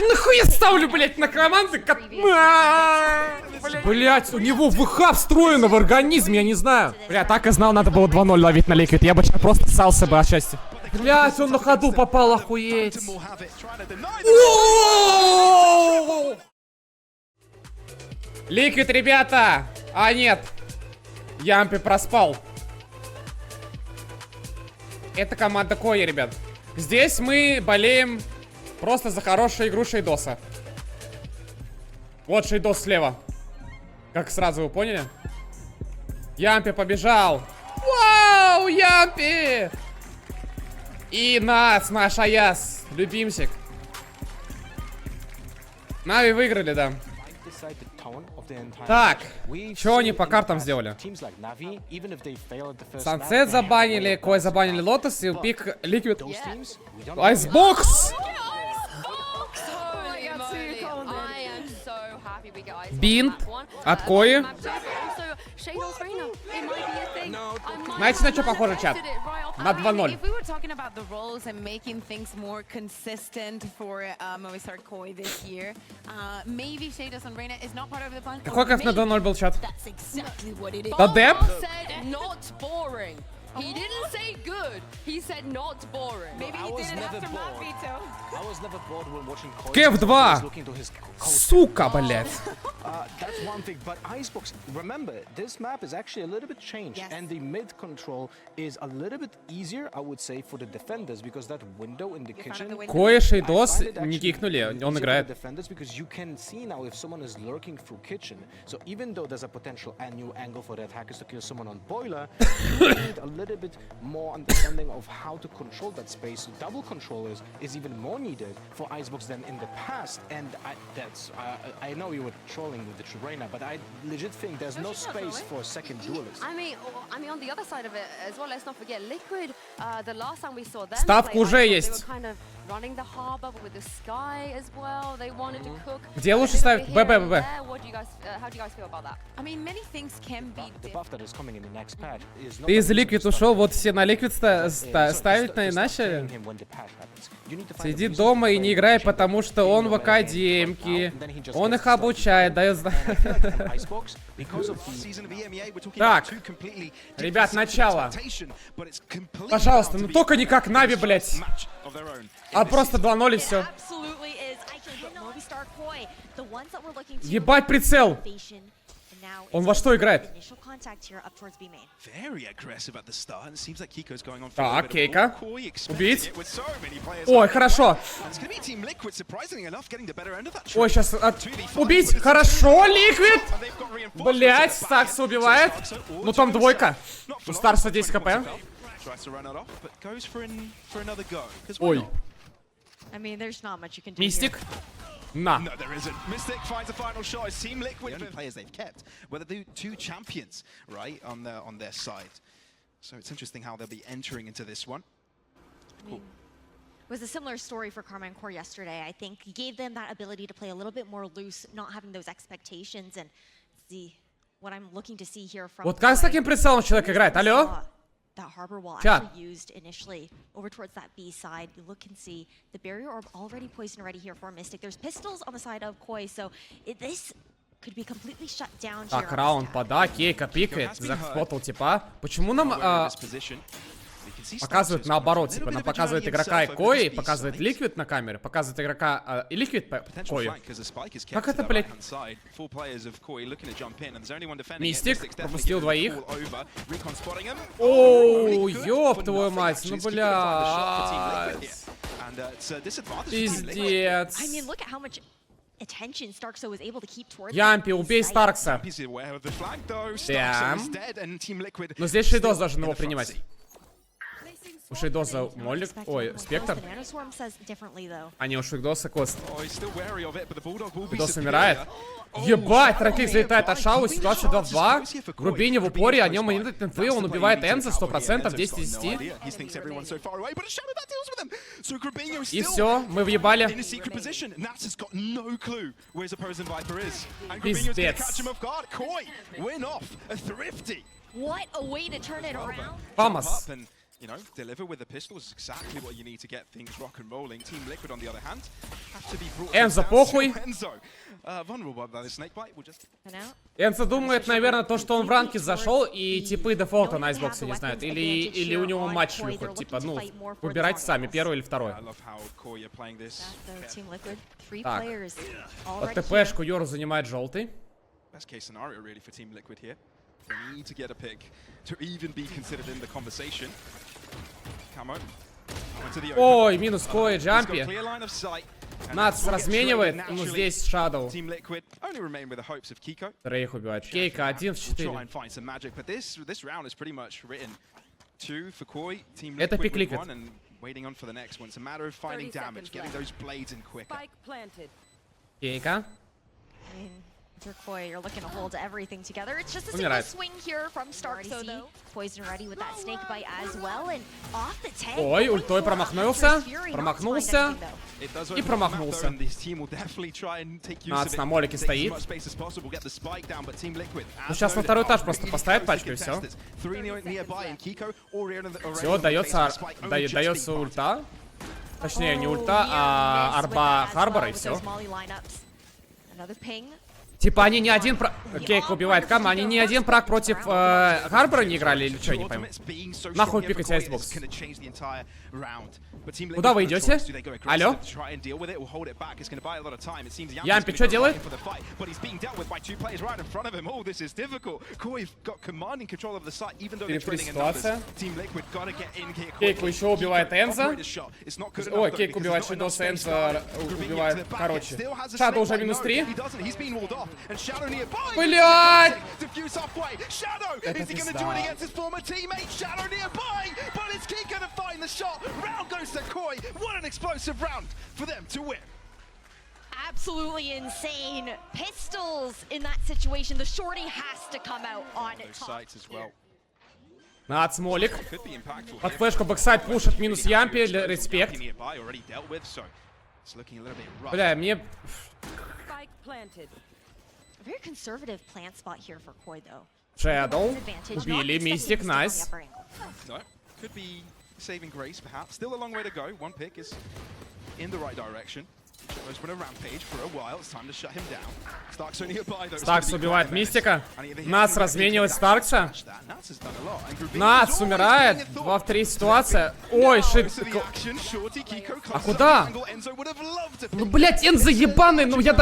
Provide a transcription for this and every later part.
нахуя ставлю, блять, на команды? Блять, у него ВХ встроено в организм, я не знаю. Бля, так и знал, надо было 2-0 ловить на Liquid. Я бы сейчас просто ссался бы от счастья. Блять, он на ходу попал, охуеть. Liquid, ребята! А, нет. Ямпи проспал. Это команда Кои, ребят. Здесь мы болеем просто за хорошую игру Шейдоса. Вот Шейдос слева. Как сразу вы поняли? Ямпи побежал. Вау, Ямпи! И наш Аяс, любимчик. Нави выиграли, да. Так, что они по картам сделали? Сансет забанили, Кой забанили Лотос и пик Liquid. Айсбокс! Бинт от Кои. Знаете, на что похоже, чат? На 2-0. Какой кайф на 2-0 был, чат? Да деп? He didn't say good. He said not boring. Maybe he did it after Matt Vito. I was never bored when watching Кев 2. Сука, блядь. That's one thing, but Icebox, remember, this map is actually a little bit changed, and the mid control is a little bit easier, I would say, for the defenders, because that window in the kitchen. Кое Шейдос не кикнули, он играет. Defenders, because you can see now if someone is lurking through kitchen. So even though there's a potential new angle for the attackers to kill someone on boiler, you need a little bit more understanding of how to control that space. So double controllers is even more needed for Icebox than in the past, and I know you were trolling with the Trainer, but I legit think there's no space for a second duelist. I mean, on the other side of it as well, let's not forget Liquid. The last time we saw them, Ставка уже есть. They were kind of running the harbor with the sky as well. They wanted to cook. Где лучше ставить? ББ. How do you guys feel about that? I mean, many things can be. The buff that is coming in the next patch is not. Ты из Liquid ушел, вот все на Liquid ставить начали. Сиди дома и не играй, потому что он в академке. Он их обучает, дает знать. Так, ребят, начало. Пожалуйста, ну только не как Нави, блять. А просто 2-0 и все. Ебать прицел. Он во что играет? Так, Кейка. Убить. Ой, хорошо. Ой, сейчас... Убить. Хорошо, Ликвид. Блять, Стакса убивает. Ну там двойка. У Старса 10 хп. Ой. Мистик. На. No, there isn't. Mystic finds a final shot. It's Team Liquid. Players they've kept, whether they two champions, right, on their side. So it's interesting how they'll be entering into this one. Cool. It was a similar story for Karma and Core yesterday. I think he gave them that ability to play a little bit more loose, not having those expectations, and see what I'm looking to see here from. Вот как с таким прицелом человек играет? Алло? That harbor wall Chat. actually used initially over towards that B side. You look and see the barrier orb already poised and ready here for Mystic. There's pistols on the side of Koi, so this could be completely shut down. Так, раунд пода, Кейка пикает, захватил типа. Почему нам показывают наоборот, типа нам показывает игрока и Кои, показывает Liquid на камере, показывает игрока и Liquid Кою. Как это, блядь? Мистик пропустил двоих. Оу, ёб твою мать, ну блядь. Пиздец. Ямпи, убей Старкса. Но здесь Шейдос должен его принимать. У Шейдоса Моллик, ой, Спектр. А не, у Шейдоса Кост. Шейдос умирает. Ебать, трофей залетает от Шау, ситуация 2-2. Грубини в упоре, о нем и нет инфы, он убивает Энза 100%, 10 из 10. И все, мы въебали. Пиздец. Фамос. you know, deliver with the pistol is exactly what you need to get things rock and rolling. Team Liquid, on the other hand, have to be brought Enzo, down. похуй. Enzo, vulnerable by the snake bite, will just... Энцо думает, наверное, то, что он в ранке зашел, и типы дефолта на айсбоксе не знают. Или у него матч шлюхот, типа, ну, выбирайте сами, первый или второй. I love how Core you're playing this. Так. Под ТПшку Йору занимает желтый. Best case scenario really for Team Liquid here. They need to get a pick to even be considered in the conversation. Camo. Ой, минус Кой, He's got a Джампи. clear line of sight. And Нац will get разменивает, traded ну naturally. здесь Shadow. Team Liquid only remain with the hopes of Kiko. Троих убивает. Кейка 1 в We'll try 4. and find some magic, but this round is pretty much written. 2 for Koi, Team Это Liquid with пикликет. 1 and waiting on for the next one. It's a matter of finding 30 damage, seconds getting left. those blades in quicker. Spike planted. Кейка. I mean, if you're Koi, you're looking to hold everything together. It's just a single Умирает. swing here from Stark, though. Poison ready with that snake bite as well, and off the tank. Ой, going ультой for промахнулся. Hunter's Fury, not to find Промахнулся. anything, though. It does И open up the map, промахнулся. though, and this team will definitely try and take use Нац of it, на молике take as стоит. much space as possible, get the spike down, but Team Liquid, Ну, as сейчас на noted, второй этаж are просто really поставит close to пачку, и всё. contest it. 3 nearby, and Kiko already on the Все, дается, дается ульта. Точнее, не ульта, а арба Харбора, и все. Another ping. Типа они не один про... Кейк убивает Кама, они не один прак против Харбора не играли или что, я не пойму. Нахуй пикать айсбокс. Куда вы идете? Алло? Ямпи, что делает? Перед ситуация. Кейк еще убивает Энза. Ой, Кейк убивает Шидоса, Энза убивает... Короче. Шадо уже минус 3. Блять! Это пизда. Absolutely insane. Pistols in that situation. The shorty has to come out on top. Нац молик. Под флешку бэксайд пушит минус Ямпи. Респект. Бля, мне... Spike planted. A very conservative plant spot here for Koi, though. Shadow. Advantage. Убили. Not Мистик, expecting найс. to stay on the upper angle. No, could be saving grace, perhaps. Still a long way to go. One pick is in the right direction. Shadows been a rampage for a while. It's time to shut him down. Stark's only nearby, though. Старкс убивает Мистика. Нац разменивает Старкса. Нац умирает. 2 в 3 ситуация. Ой, шит. А куда? Ну, блять, Энза ебаный. Ну, я...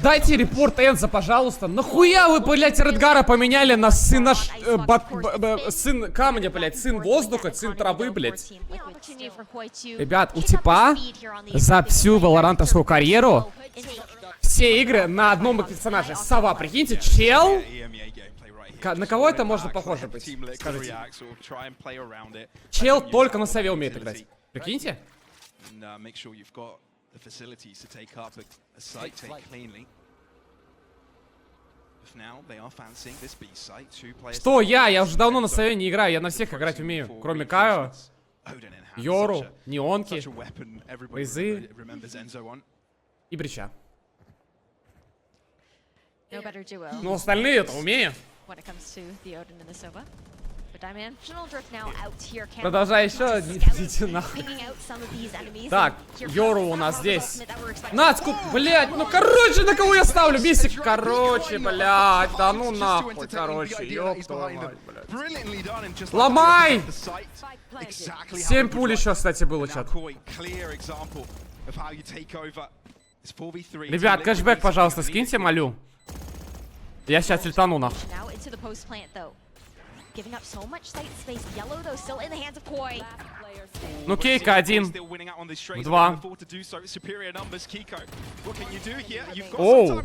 Дайте репорт Энза, пожалуйста. Нахуя вы, блять, Редгара поменяли на сына... сын камня, блять. Сын воздуха, сын травы, блять. Ребят, у типа за всю валорантовскую карьеру все игры на одном персонаже. Сова, прикиньте, чел. На кого это можно похоже быть? Скажите. Чел только на сове умеет играть. Прикиньте. Что я? Я уже давно на сове не играю. Я на всех играть умею. Кроме Кайо, Йору, Неонки, Рейзы и Брича. No better duo Ну, остальные это умею. when it comes to the Odin and the Sova. But Dimensional Drift now out here. Продолжай еще. Идите нахуй. Picking out some of these enemies. Так, Here comes Йору у that нас Robo's здесь. ultimate that we're expecting. Нацку, блять, ну короче, на кого я ставлю? Мистик, короче, блять, да ну нахуй, короче, ёб твою мать, блядь. Ломай! Spike planted. 7 пуль еще, кстати, было, чат. Ребят, кэшбэк, пожалуйста, скиньте, молю. Я сейчас ультану нахуй. Now into the post plant though. Giving up so much site space. Yellow though still in the hands of Koi. Last player standing. Ну, Кейка 1. В 2. Оу.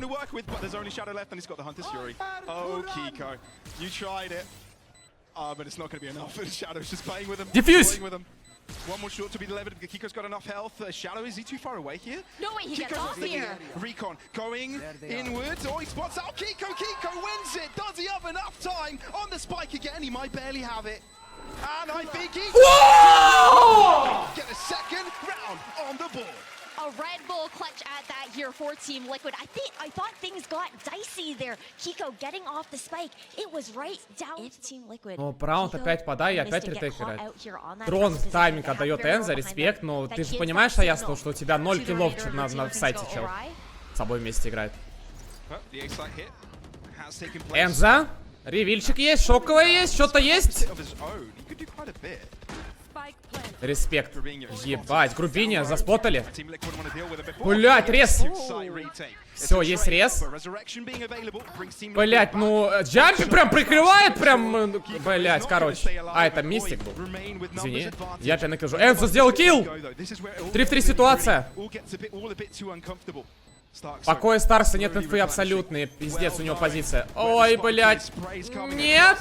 Дефьюз! One more shot to be delivered. Kiko's got enough health. Shadow, is he too far away here? No way he gets Kiko's off here. Recon going inwards. Oh, he spots out Kiko. Kiko wins it. Does he have enough time on the spike again? He might barely have it. And I think he Whoa! get a second round on the board. A Red Bull clutch at that here for Team Liquid. I thought things got dicey there. Kiko getting off the spike. It was right down to Team Liquid. Ну, раунд опять подай, и опять ретейк играет. Дрон тайминг отдает Энза, респект, но ты же понимаешь, Аясно, что у тебя 0 киллов в сайте, чел. С собой вместе играет. Энза, ревильчик есть, шоковая есть, что-то есть. Респект. Ебать, Грубиня, заспотали. Блять, рез. Все, есть рез. Блять, ну, Джампи прям прикрывает, прям, блять, короче. А, это Мистик был. Извини, я тебя накажу. Энзо сделал килл. 3 в 3 ситуация. Покоя Старкса, нет инфы абсолютные. Пиздец, у него позиция. Ой, блять. Нет.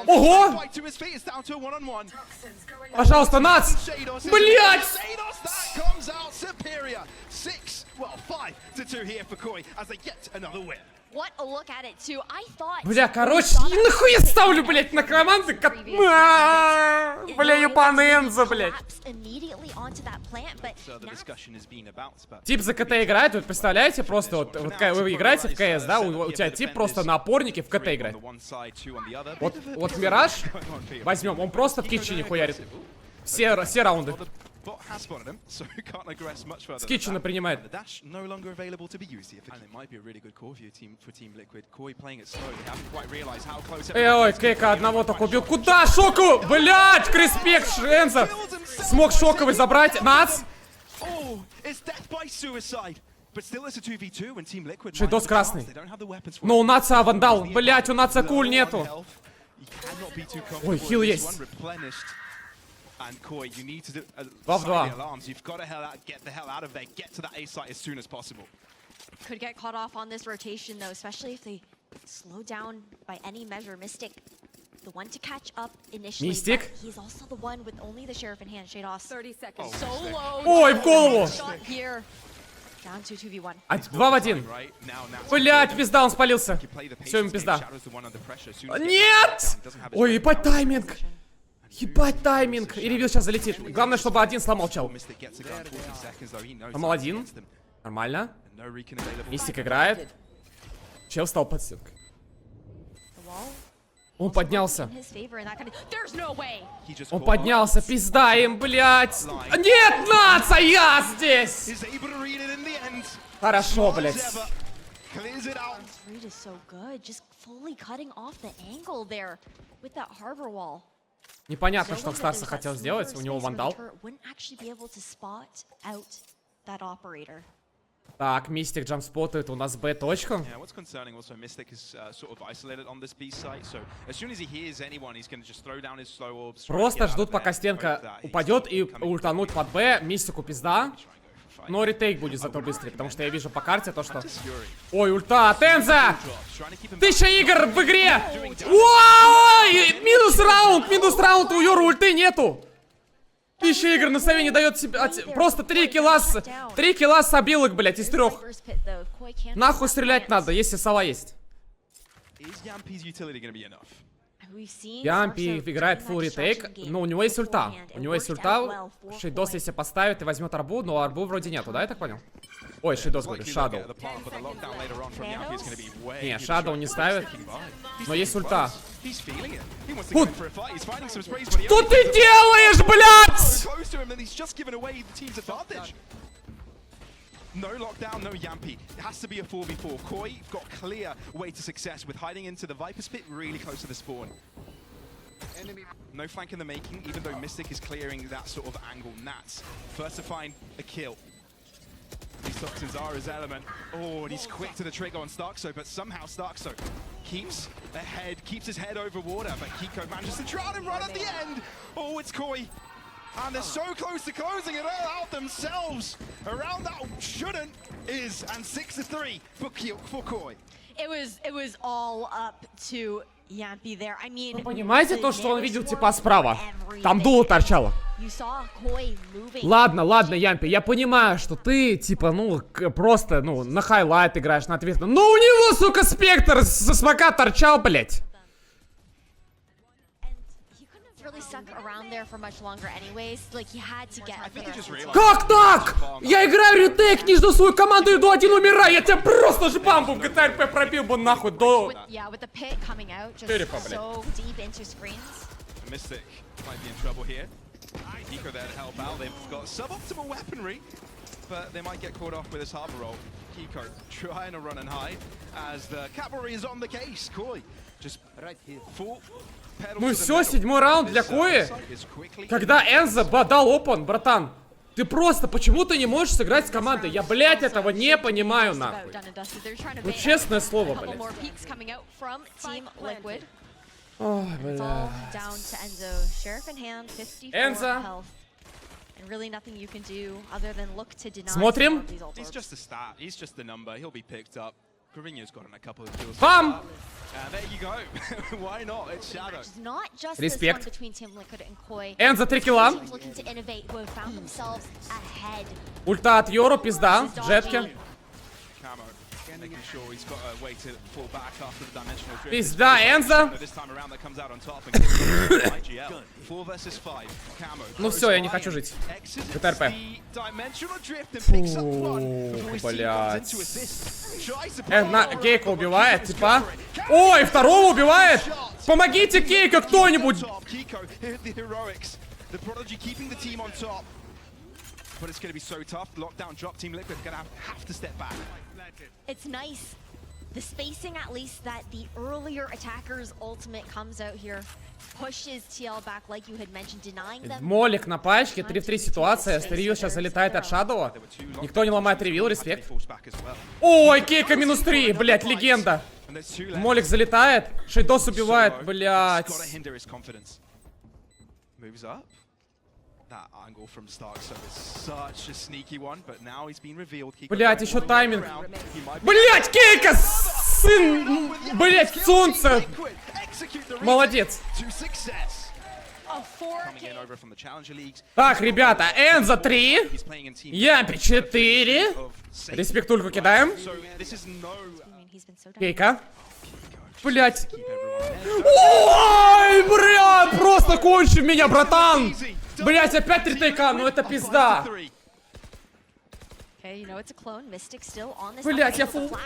Ого! Пожалуйста, Нац! Блять! Бля, короче, нахуй я ставлю, блять, на команды, бля, ебаный Энзо, блять. Тип за КТ играет, вот представляете, просто вот вы играете в КС, да, у тебя тип просто на опорнике в КТ играет. Вот Мираж возьмем, он просто в китчене хуярит. Все раунды. С китчена принимает. Ой, Кейка одного только убил. Куда шоку? Блять, Креспект, Энзо смог шоковый забрать. Нац. Шейдос красный. Но у Наца вандал. Блять, у Наца куль нету. Ой, хил есть. 2 в 2. Could get caught off on this rotation though, especially if they slow down by any measure. Mystic, the one to catch up initially. Mystic? He's also the one with only the Sheriff in hand. Shados 30 seconds. solo. Ой, в голову. Shot here. Down to 2v1. 2 в 1. Блять, пизда, он спалился. Все, ему пизда. Нет! Ой, ебать тайминг. Ебать тайминг. И ревил сейчас залетит. Главное, чтобы один сломал чел. Сломал один. Нормально. Мистик играет. Чел стал под стенкой. Он поднялся. Он поднялся. Пизда им, блядь. Нет, Наца, я здесь. Хорошо, блядь. Непонятно, что Старса хотел сделать. У него вандал. Так, Мистик джампспотает у нас Б точку. Просто ждут, пока стенка упадет и ультануть под Б. Мистику пизда. Но ретейк будет зато быстрее, потому что я вижу по карте то, что... Ой, ульта от Энза! 1000 игр в игре! Ой! Минус раунд, у Йору ульты нету! 1000 игр на сове не дает себе... Просто 3 килла с обилок, блять, из 3. Нахуй стрелять надо, если сова есть. Ямпи играет full ретейк, но у него есть ульта. У него есть ульта. Шейдос если поставит и возьмет арбу, но арбу вроде нету, да, я так понял? Ой, Шейдос говорит, Шадоу. Не, Шадоу не ставит. Но есть ульта. Что ты делаешь, блядь? No lockdown, no Yampi. It has to be a 4v4. Koi got clear way to success with hiding into the Viper's pit really close to the spawn. No flank in the making, even though Mystic is clearing that sort of angle. Nats, first to find a kill. These toxins are his element. Oh, and he's quick to the trigger on Starkso, but somehow Starkso keeps ahead, keeps his head over water, but Kiko manages to drown him right at the end. Oh, it's Koi. And they're so close to closing it all out themselves. Around that shouldn't is, and 6-3 for Koi. It was all up to Yampi there. I mean, вы понимаете то, что он видел типа справа? Там дуло торчало. Ладно, Ямпи, я понимаю, что ты, типа, ну, просто, ну, на хайлайт играешь, на ответ. Но у него, сука, спектр со смока торчал, блять. really stuck around there for much longer anyways. Like, he had to get I think he just there. realized. Как так? Я играю ретейк, не жду свою команду, иду один, умираю. Я тебя просто жбамбу в GTA RP пробил бы нахуй до... Yeah, with the pit coming out, just Beautiful, блядь. so deep into screens. Mystic might be in trouble here. Kiko there to help out. They've got suboptimal weaponry, but they might get caught off with this harbor roll. Kiko trying to run and hide as the cavalry is on the case. Koi just right here. Full pedal Ну to the все, metal. 7-й раунд для This, Кои. site is quickly- Когда Энза дал опен, братан, ты просто почему ты не можешь сыграть с командой? Я, блядь, этого не понимаю, нахуй. Ну, честное слово, блядь. Ой, It's бля. all down to Enzo. Sheriff in hand, 54 Enzo. health. And really nothing you can do other than look to deny Смотрим. some of these ult He's orbs. just a stat. He's just a number. He'll be picked up. Gravino's gotten a couple of kills. Bam! There you go. Why not? It's Shadow. It's not just Respect. this one between Team Liquid and Koi. Энза 3 килла. Teams looking to innovate who have found themselves ahead. Ульта от Йору, пизда. Джетки. Camo making sure he's got a way to fall back after the dimensional drift. Пизда, Энза. This time around that comes out on top and kills IGL. 4 versus 5. Camo. Ну все, я не хочу жить. Exits ГТРП. the dimensional drift and picks up one before his team блядь. comes in to assist. Tries to Гейка убивает, типа. Ой, второго убивает. Помогите Кейка кто-нибудь. Kiko hit the heroics. The Prodigy keeping the team on top. But it's going to be so tough. Lockdown drop. Team Liquid going to have to step back. It's nice. The spacing, at least, that the earlier attacker's ultimate comes out here, pushes TL back, like you had mentioned, denying them. Молик на пачке, 3 в 3 ситуация. Стерил сейчас залетает от Шадова. Никто не ломает ревил, респект. Falls back as well. Ой, Кейка минус 3, блять, легенда. And there's 2 left. Молик залетает, Шейдос убивает, Solo. блять. It's gotta hinder his confidence. Moves up. That angle from Stark, so it's such a sneaky one, but now he's been revealed. Kiko Блять, going еще all the way тайминг. around. He might be- Блять, Кейка, сын, блять, солнце. Liquid execute the Молодец. to success. A 4 Coming in over from the Challenger Leagues. Так, ребята, Энза 3, He's playing in team Ямпи 4. of safe. Респектульку кидаем. So this is no I mean, he's been so done. Кейка. Блять. keep everyone. Ой, бля, просто кончи меня, братан. Блять, опять 3 тейка, ну это пизда. Okay, you know it's a clone. Mystic still on this. Блять, я side with фул.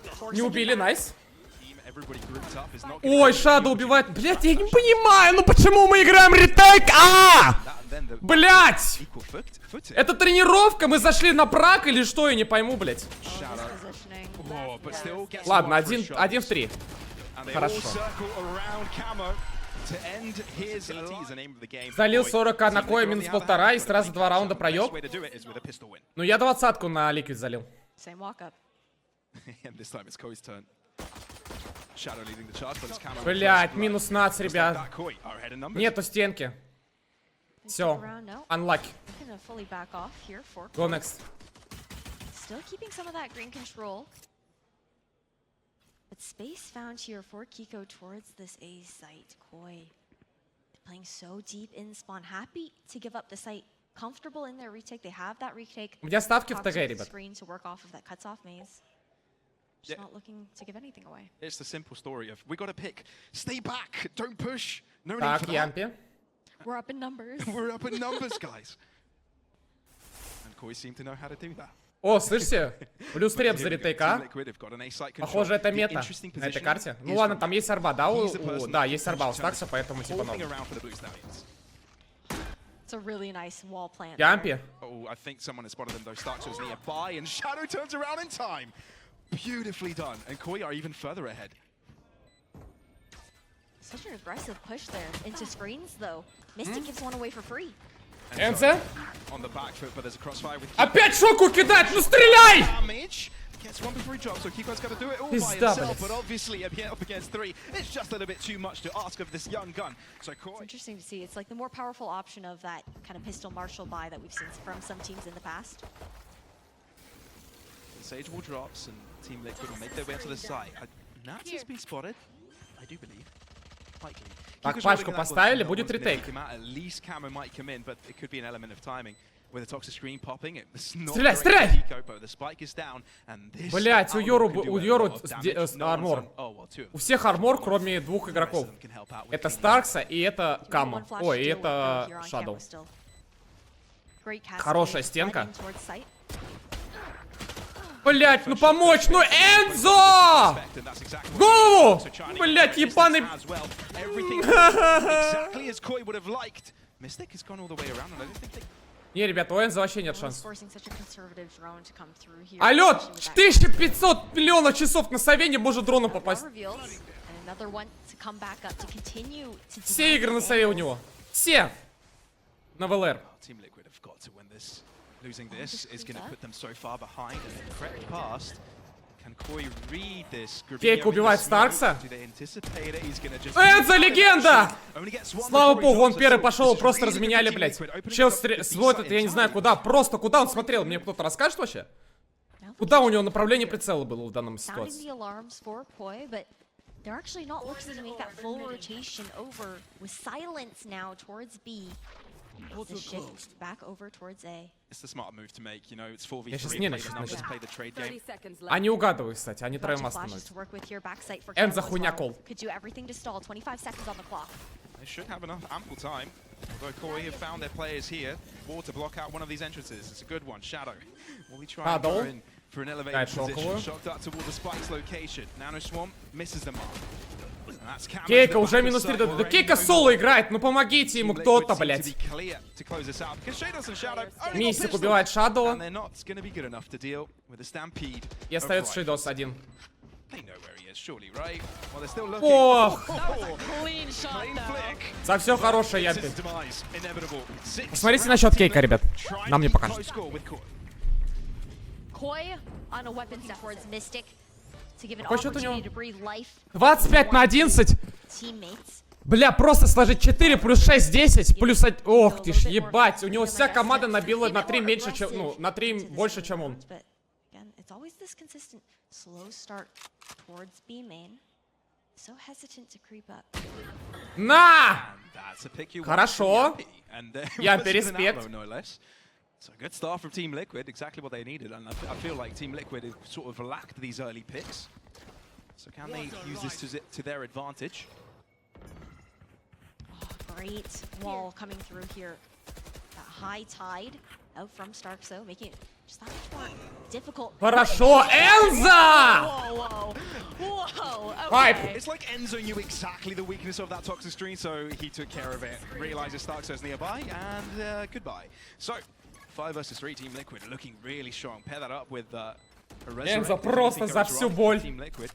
the flash. Не убили, найс. Team, everybody grouped up is not Ой, Шадо убивает. Блять, я не понимаю, ну почему мы играем ретейк? that, and then the Блять. equal footing. Это тренировка, мы зашли на прак или что, я не пойму, блять. Shadow. Positioning. Oh, but still gets Ладно, one for a shot. один в 3. And they Хорошо. all circle around Camo to end his lead. The name of the game. Залил Boy, 40к на Team Кое, Liquid минус on the other 1,5, hand, и сразу 2 раунда the best проеб. way to do it is with a pistol win. Ну я 20-ку на Ликвид залил. Same walk up. And this time it's Koi's turn. Shadow leading the charge, but it's Camo. Блять, минус нац, That ребят. Koi are ahead in numbers. Нету стенки. Все. Around, no. Unlucky. Gonna fully back off here for Go next. still keeping some of that green control. But space found here for Kiko towards this A site. Koi playing so deep in spawn. Happy to give up the site. Comfortable in their retake. They have that retake. У меня ставки в Talks ТГ, with the ребят. screen to work off of that cuts off maze. Just Yeah. not looking to give anything away. It's the simple story of we got to pick. Stay back. Don't push. No need Так, for that. Ямпи. We're up in numbers. We're up in numbers, guys. And Koi seem to know how to do that. О, слышите? Плюс треп за Here we go. ретейк, Team а? Liquid have got an A-site control. Похоже, это The мета interesting на этой positioning карте. Ну is ладно, from- там есть арба, да? He's the person Да, есть who's арба у just Стакса, поэтому типа holding норм. around for the Blue Stallions. It's a really nice wall plant. Ямпи. Oh, I think someone has spotted them though. Starks was nearby, and Shadow turns around in time. Beautifully done. And Koi are even further ahead. Such an aggressive push there into screens, though. Mystic gives one away for free. And НЦ. on the back foot, but there's a crossfire with Опять шоку кидать, ну стреляй! damage. Gets one before he drops, so Kiko's got to do it all by Пизда, himself. блядь. But obviously, up against 3, it's just a little bit too much to ask of this young gun. So Koi. Interesting to see. It's like the more powerful option of that kind of pistol marshal buy that we've seen from some teams in the past. Sage will drops, and Team Liquid will make their way to the site. Nats has been spotted, I do believe. Likely. Так, Keep пачку controlling that поставили, one. будет No one's gonna ретейк. pick him out. At least Camo might come in, but it could be an element of timing. With the toxic screen popping, it's not Стреляй, great стреляй! for Nico, but the spike is down, and this Блять, у Outlaw Йору, can do у a Йору lot of damage. No one's армор. on- oh, well, two of У them. всех армор, кроме двух игроков. The rest of them can help out with Это clean. Старкса и это One Камо. flash Ой, и deal это here on Шадоу. camera still. Great cascade, Хорошая стенка. sliding towards site. Блять, ну помочь, ну Энзо! And that's exactly what Голову! So China Блять, gets ебаный... as well. Everything exactly as Koi would have liked. Mystic has gone all the way around, and I don't think they... Не, ребята, у Энзо вообще нет Was шансов. forcing such a conservative drone to come through here. Алло, especially with that 1500 миллионов часов на сове не может дрону попасть. reveals, and another one to come back up to continue to Все deny игры на this сове у angle. него. Все. На ВЛР. Team Liquid have got to win this. Losing this is going to put them so far behind. And crept past. Can Koi read this? Кейк убивает Старкса. Do they anticipate it? He's gonna just... Энзо легенда! Only gets one Слава before he богу, он drops it. первый So пошел, this is просто really good for разменяли, Team блять. Liquid, opening Чел up the B смотрит, side я не знаю entirely. куда, просто куда он смотрел, мне кто-то расскажет вообще? Куда у него направление прицела было в данном Sounding ситуации? the alarms for Koi, but they're actually not looking to make that full rotation over with silence now towards B. The shift back over towards A. It's the smart move to make, you know, it's 4v3. Я щас play ненавижу, the numbers, значит. play the trade 30 game. seconds left. Они угадывают, кстати, они троем Bunch of flashes остановятся. to work with here backside for Энзо Camo as хуйня well. кол. Could do everything to stall. 25 seconds on the clock. They should have enough ample time. Although Koi have found their players here. War to block out one of these entrances. It's a good one. Shadow. Will he try and Shadow. go in for an elevated Guys, position? шоковую. Shot out toward the Spike's location. Nano Swarm misses the mark. And that's Camo to Кейка the уже back минус of 3. side. Да Кейка соло играет, ну помогите ему Team кто-то, Liquid seem to блять. be clear to close this out, because Shadows and Shadow only got Мистик pistol. убивает Шадоу. And they're not going to be good enough to deal with the stampede. И of остается rifles. Шейдос один. They know where he is, surely, right? Well, they're still looking. Ох, Clean shot Clean though. flick. за все хорошее, It's Ямпи. his demise, inevitable. Six Посмотрите на rounds счет Team Кейка, Liquid ребят. trying Нам to не keep покажут. close score with Koi. Koi on a weapons towards Mystic to give an Какой счет у него? opportunity to breathe life 25 на 11. teammates. Бля, просто сложить 4 плюс 6, 10, плюс 1... Ох ты ж, ебать. У него вся команда набила на 3 меньше, чем... Ну, на 3 больше, чем он. But again, it's always this consistent slow start towards B main. So hesitant to creep up. На! And that's a pick you want Хорошо. from Yampi. And there Yampi, was an респект. outlaw, no less. So good start from Team Liquid, exactly what they needed. And I feel like Team Liquid has sort of lacked these early picks. So can they use this to their advantage? Great wall coming through here. That high tide out from Starkso, making it just that much more difficult. Хорошо, Энзо! Whoa, whoa, whoa. Hype. Okay. It's like Enzo knew exactly the weakness of that toxic screen, so he took care of it. Realizes Starkso's nearby, and goodbye. So, 5 versus 3, Team Liquid are looking really strong. Pair that up with a Enzo Resurrect. просто Everything за goes всю right for боль. Team Liquid.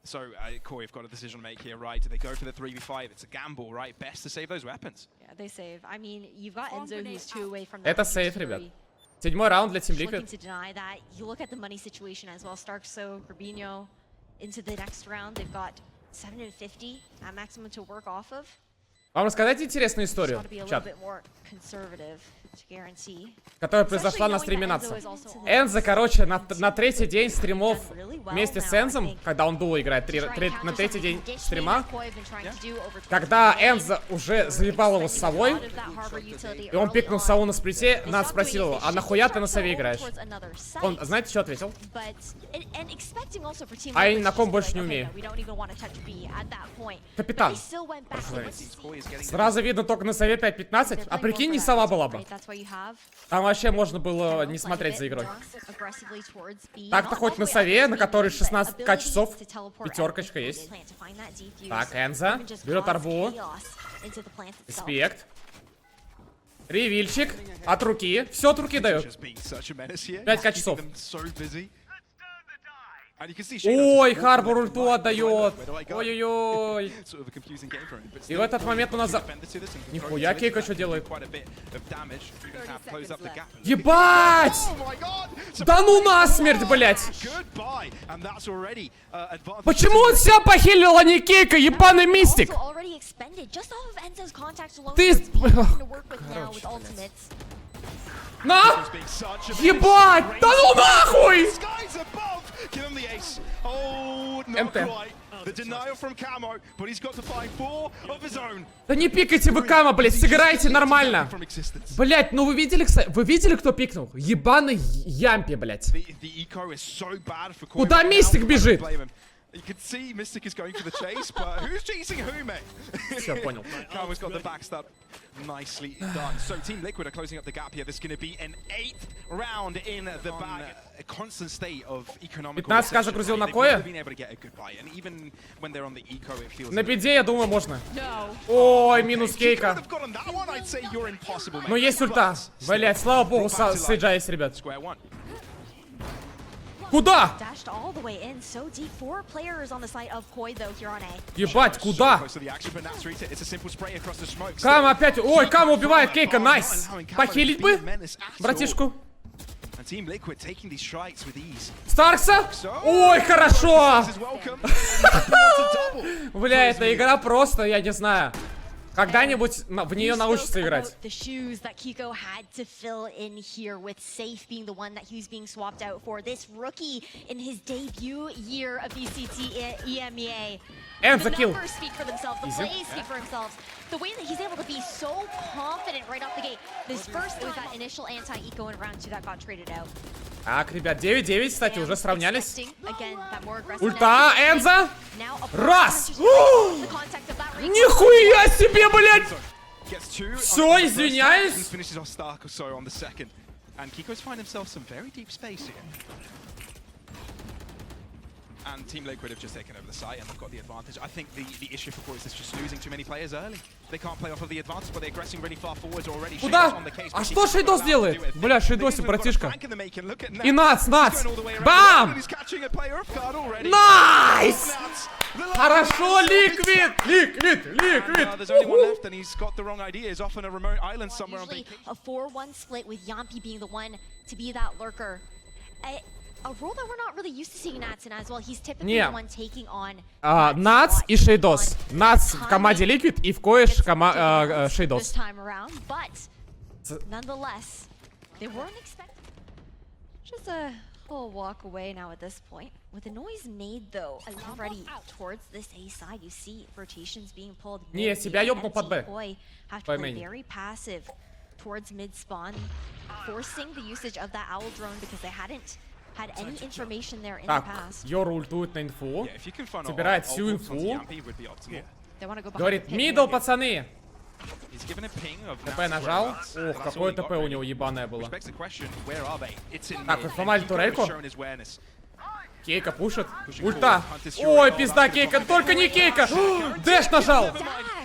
So, Koi have got a decision to make here, right? Do they go for the 3v5? It's a gamble, right? Best to save those weapons. Yeah, they save. I mean, you've got Enzo who's 2 away from that. Это сейф, ребят. 7-й раунд для Team Looking Liquid. to deny that. You look at the money situation as well. Starkso, Rubinho into the next round. They've got 750 at maximum to work off of. Вам рассказать интересную Just историю, want to be a little чат, bit more conservative to guarantee. которая произошла на стриме Натса. Энзо, короче, на третий день стримов вместе с Энзом, когда он дуло играет, на третий день стрима, когда Энзо уже заебал его с совой, и он пикнул сову на сплите, Нат спросил его, а нахуя ты на сове играешь? Он, знаете, что ответил? А я на ком больше не умею. Капитан. Koi is getting Сразу видно только на сове 5-15, а прикинь, не сова была бы. Там вообще можно было не смотреть за игрой. Так-то хоть на сове, на которой 16к часов, пятеркочка есть. Так, Энзо берет арбу. Респект. Ревильчик от руки. Все от руки дает. just being such a menace here. 5 He's часов. keeping them so busy. And you can see Ой, Shadows is Харбор looking ульту отдает. Where do I go? Ой-ой-ой. Sort of a confusing game for him, but И still в этот момент у нас... defender to this and Нихуя controlling Кейка it. что делает? Quite a bit of damage. Even have close up the gap. Ебать! Oh my God! Да ну насмерть, блять! Goodbye. And that's already advantage. Почему он себя похилил, а не Кейка, ебаный мистик? Ты... На! Being such a Ебать! Да ну нахуй! Skies above. Give him the ace. Oh, not МТ. quite. The denial from Camo, but he's got to find 4 of his own. Да не пикайте вы Кама, блядь, сыграйте нормально. From existence. Блядь, ну вы видели, кстати, вы видели, кто пикнул? Ебаный Ямпи, блядь. The eco is so bad for Koi Куда right now, Мистик I don't бежит? blame him. You can see Mystic is going for the chase, but who's chasing who, mate? Все, понял. Camo's got the backstab. Nicely done. So Team Liquid are closing up the gap here. There's going to be an 8th round in the bag. A constant state of economical 15к загрузил на Коя. На биде, я думаю, можно. Ой, минус кейка. Но есть ульта. Блять, слава богу, Сейджа есть, ребят. Куда? Dashed all the way in so deep. 4 players on the side of Koi though here on A. Ебать, куда? Кама опять. Ой, Кама убивает кейка, найс. Похилить бы, братишку. Старкса? Ой, хорошо. Бля, эта игра просто, я не знаю. Когда-нибудь в нее научится играть. The shoes that Kiko had to fill in here with Safe being the one that he was being swapped out for. This rookie in his debut year of VCT EMEA. And The the kill. numbers speak for themselves. The plays speak for themselves. The way that he's able to be so confident right off the gate. This first, it was that initial anti-eco in round 2 that got traded out. Так, ребят, 9-9, кстати, уже сравнялись. Again, that more aggressive Ульта, Энза. Now a Раз. the contact of that recoil. Нихуя себе, блядь. Все, извиняюсь. Finishes off Stark or so on the second. And Kiko's find himself some very deep space here. And Team Liquid have just taken over the site and they've got the advantage. I think the issue for Koi is just losing too many players early. They can't play off of the advantage, but they're aggressing really far forwards already. Куда? А что Шейдос делает? Бля, Шейдосик, братишка. И нац, нац. Бам! Найс! Хорошо, Ликвид! Ликвид! Ликвид! There's only one left and he's got the wrong idea. He's off on a remote island somewhere on Usually vacation. a 4-1 split with Yampi being the one to be that lurker. A role that we're not really used to seeing Nats in as well. He's typically Не. the one taking on Нац и Шейдос. Нац в команде Ликвид и в Кое this Шейдос. time around, but nonetheless, they weren't expecting. Just a whole walk away now at this point. With the noise made though, already towards this A side, you see rotations being pulled. Не, себя ёбнул под Б. Koi have to По play мейне. very passive towards mid spawn, forcing the usage of that owl drone because they hadn't had any information there in the Так, past. Йор ультует на инфу. Yeah, if you can find Собирает all всю balls инфу. onto Yampi would be optimal. They want to go behind Говорит, the pit мидл, here. пацаны. He's given a ping of ТП Nats нажал. whereabouts. Ох, That's какое all he got, ТП у really. него ебаное было. Which begs the question, where are they? It's in Так, mid, сломали and Kiko турельку. has shown his awareness. Кейка пушит. Ульта. Ой, пизда Кейка, только не Кейка. Дэш нажал.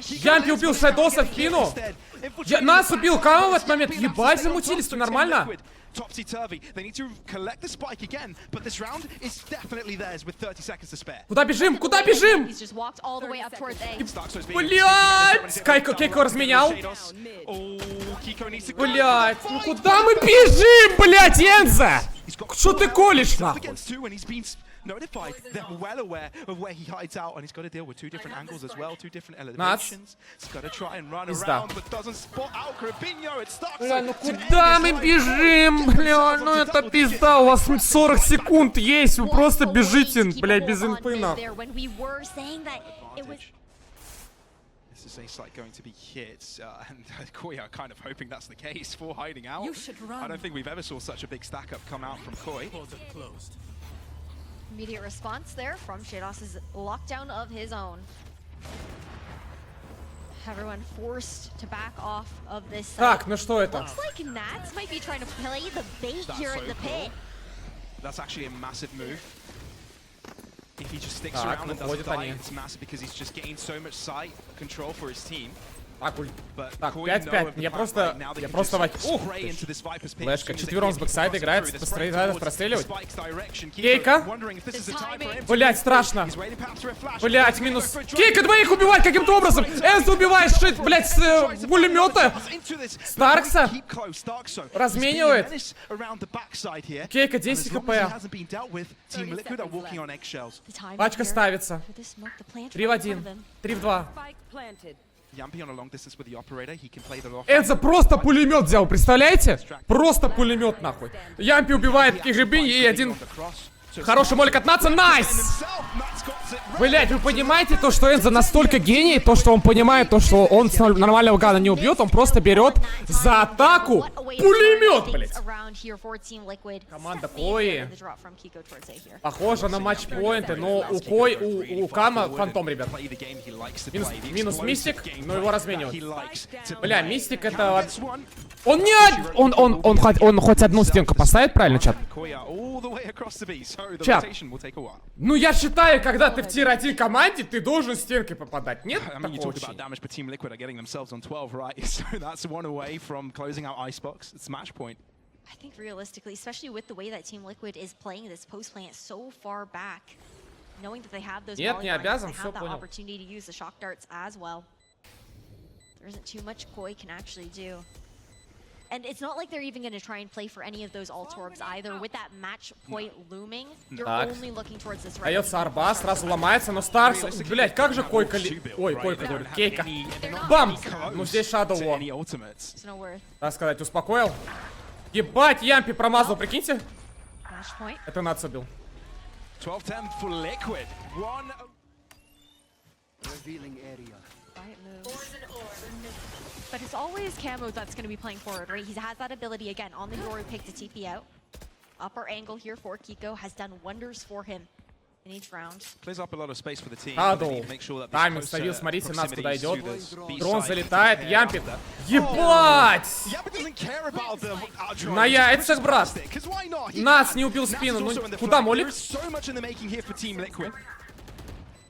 Ямпи убил Шейдоса в спину. Нас убил Кама в этот момент. Ебать, замутились-то нормально. Topsy-turvy. They need to collect the spike again, but this round is definitely theirs with 30 seconds to spare. Куда бежим? Куда бежим? He's just walked all the way up towards A. Starkso's being Блять! Кейко разменял. Oh, Kiko needs to Блять, ну куда мы бежим, блять, Энза? Что ты колешь, нахуй? against two, and he's been notified. They're well aware of where he hides out, and he's got to deal with 2 different angles as well, 2 different elevations. He's got to try and run Пизда. around, but doesn't spot out Carabinho. It's Бля, ну Starkso. куда мы бежим, бля, ну это пизда, у вас 40 секунд есть, вы просто бежите, бля, без инфы, нахуй. When we were saying that it was This is a site going to be hit, and Koi are kind of hoping that's the case for hiding out. You should run. I don't think we've ever saw such a big stack up come out from Koi. immediate response there from Shados's lockdown of his own. Everyone forced to back off of this site. Так, ну что это? Looks like Nats might be trying to play the bait That's here so in the cool. pit. That's actually a massive move. If he just sticks Так, around and doesn't выходят die, они. it's massive because he's just gained so much sight control for his team. Так, But так, Koi 5-5. know of the Я plan просто, right now. They я can просто just Ух spray ты into ж. this Viper's pit Флешка, as soon as they четвером can с get бэксайда across играет, through. с They're spreading бэксайда towards простреливать. the Spike's direction. Kiko Кейка. wondering if this is the time for him to Блять, move страшно. forward. He's waiting perhaps for a flash. Блять, минус. Кейка двоих убивает каким-то образом. Энза убивает шит, блять, с пулемета. Старкса Keep close. Starkso. разменивает. He's being menaced around the backside here. Кейка And as 10 long as he хп. hasn't been dealt with, Team 30 Liquid are seconds walking left. on eggshells. The time Пачка here ставится. for this smoke, the plant 3 в right in front 1. of him. 3 в 2. Spike planted. Yampi on a long distance with the operator. He can play the off. Энза просто пулемет взял, представляете? Просто пулемет, нахуй. Ямпи убивает Кигрибинь и один хороший молик от Наца. Найс! Блять, вы понимаете то, что Энзо настолько гений, то, что он понимает то, что он с нормального гана не убьет, он просто берет за атаку пулемет, блять. Команда Кои похожа на матчпоинты, но у Кама фантом, ребят. Минус Мистик, но его разменивают. Бля, Мистик это... Он не... Он хоть одну стенку поставит, правильно, чат? Чат. Ну я считаю, когда ты в тир-1 команде, ты должен стенкой попадать. Нет такого ощущения? I think realistically, especially with the way that Team Liquid is playing this post plant so far back, knowing that they have those Нет, не обязан, they всё have the понял. opportunity to use the shock darts as well. There isn't too much Koi can actually do. And it's not like they're even going to try and play for any of those alt orbs either. With that match point looming, you're Так. only looking towards this right. Дается арба, сразу ломается, но Старс... Блять, как же Койка... Ой, Койка, говорю, Кейка. Бам! Ну здесь Shadow War. It's no worth. Так сказать, успокоил. Ебать, Ямпи промазал, прикиньте. Match point. Это Нац убил. 12-10 for Liquid. Quiet moves. But it's always Camo that's going to be playing forward, right? He has that ability again on the Yoru pick to TP out. Upper angle here for Kiko has done wonders for him in each round. Clears up a lot of space for the team. Shadow. Тайминг ставил, смотрите, Нац куда идет. Дрон залетает, Ямпи. Ебать! На яйцах, брат. Нац не убил спину, ну куда молик?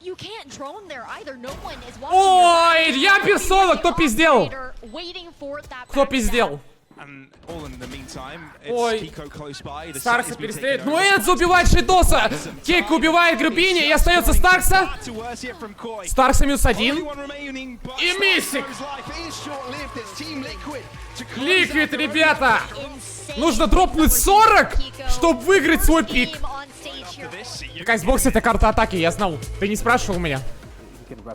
You can't drone there either. No one is watching. Ой, Ямпи соло, кто пиздел? Waiting for that. Кто пиздел? Ой, Ой, Старкса перестреливает. Ну Энзо убивает Шейдоса. Кейк убивает Грубини и остается Старкса. Старкса минус 1. И Мистик. Ликвид, ребята. Нужно дропнуть 40, чтобы выиграть свой пик. Кайсбокс это карта атаки, я знал. Ты не спрашивал меня.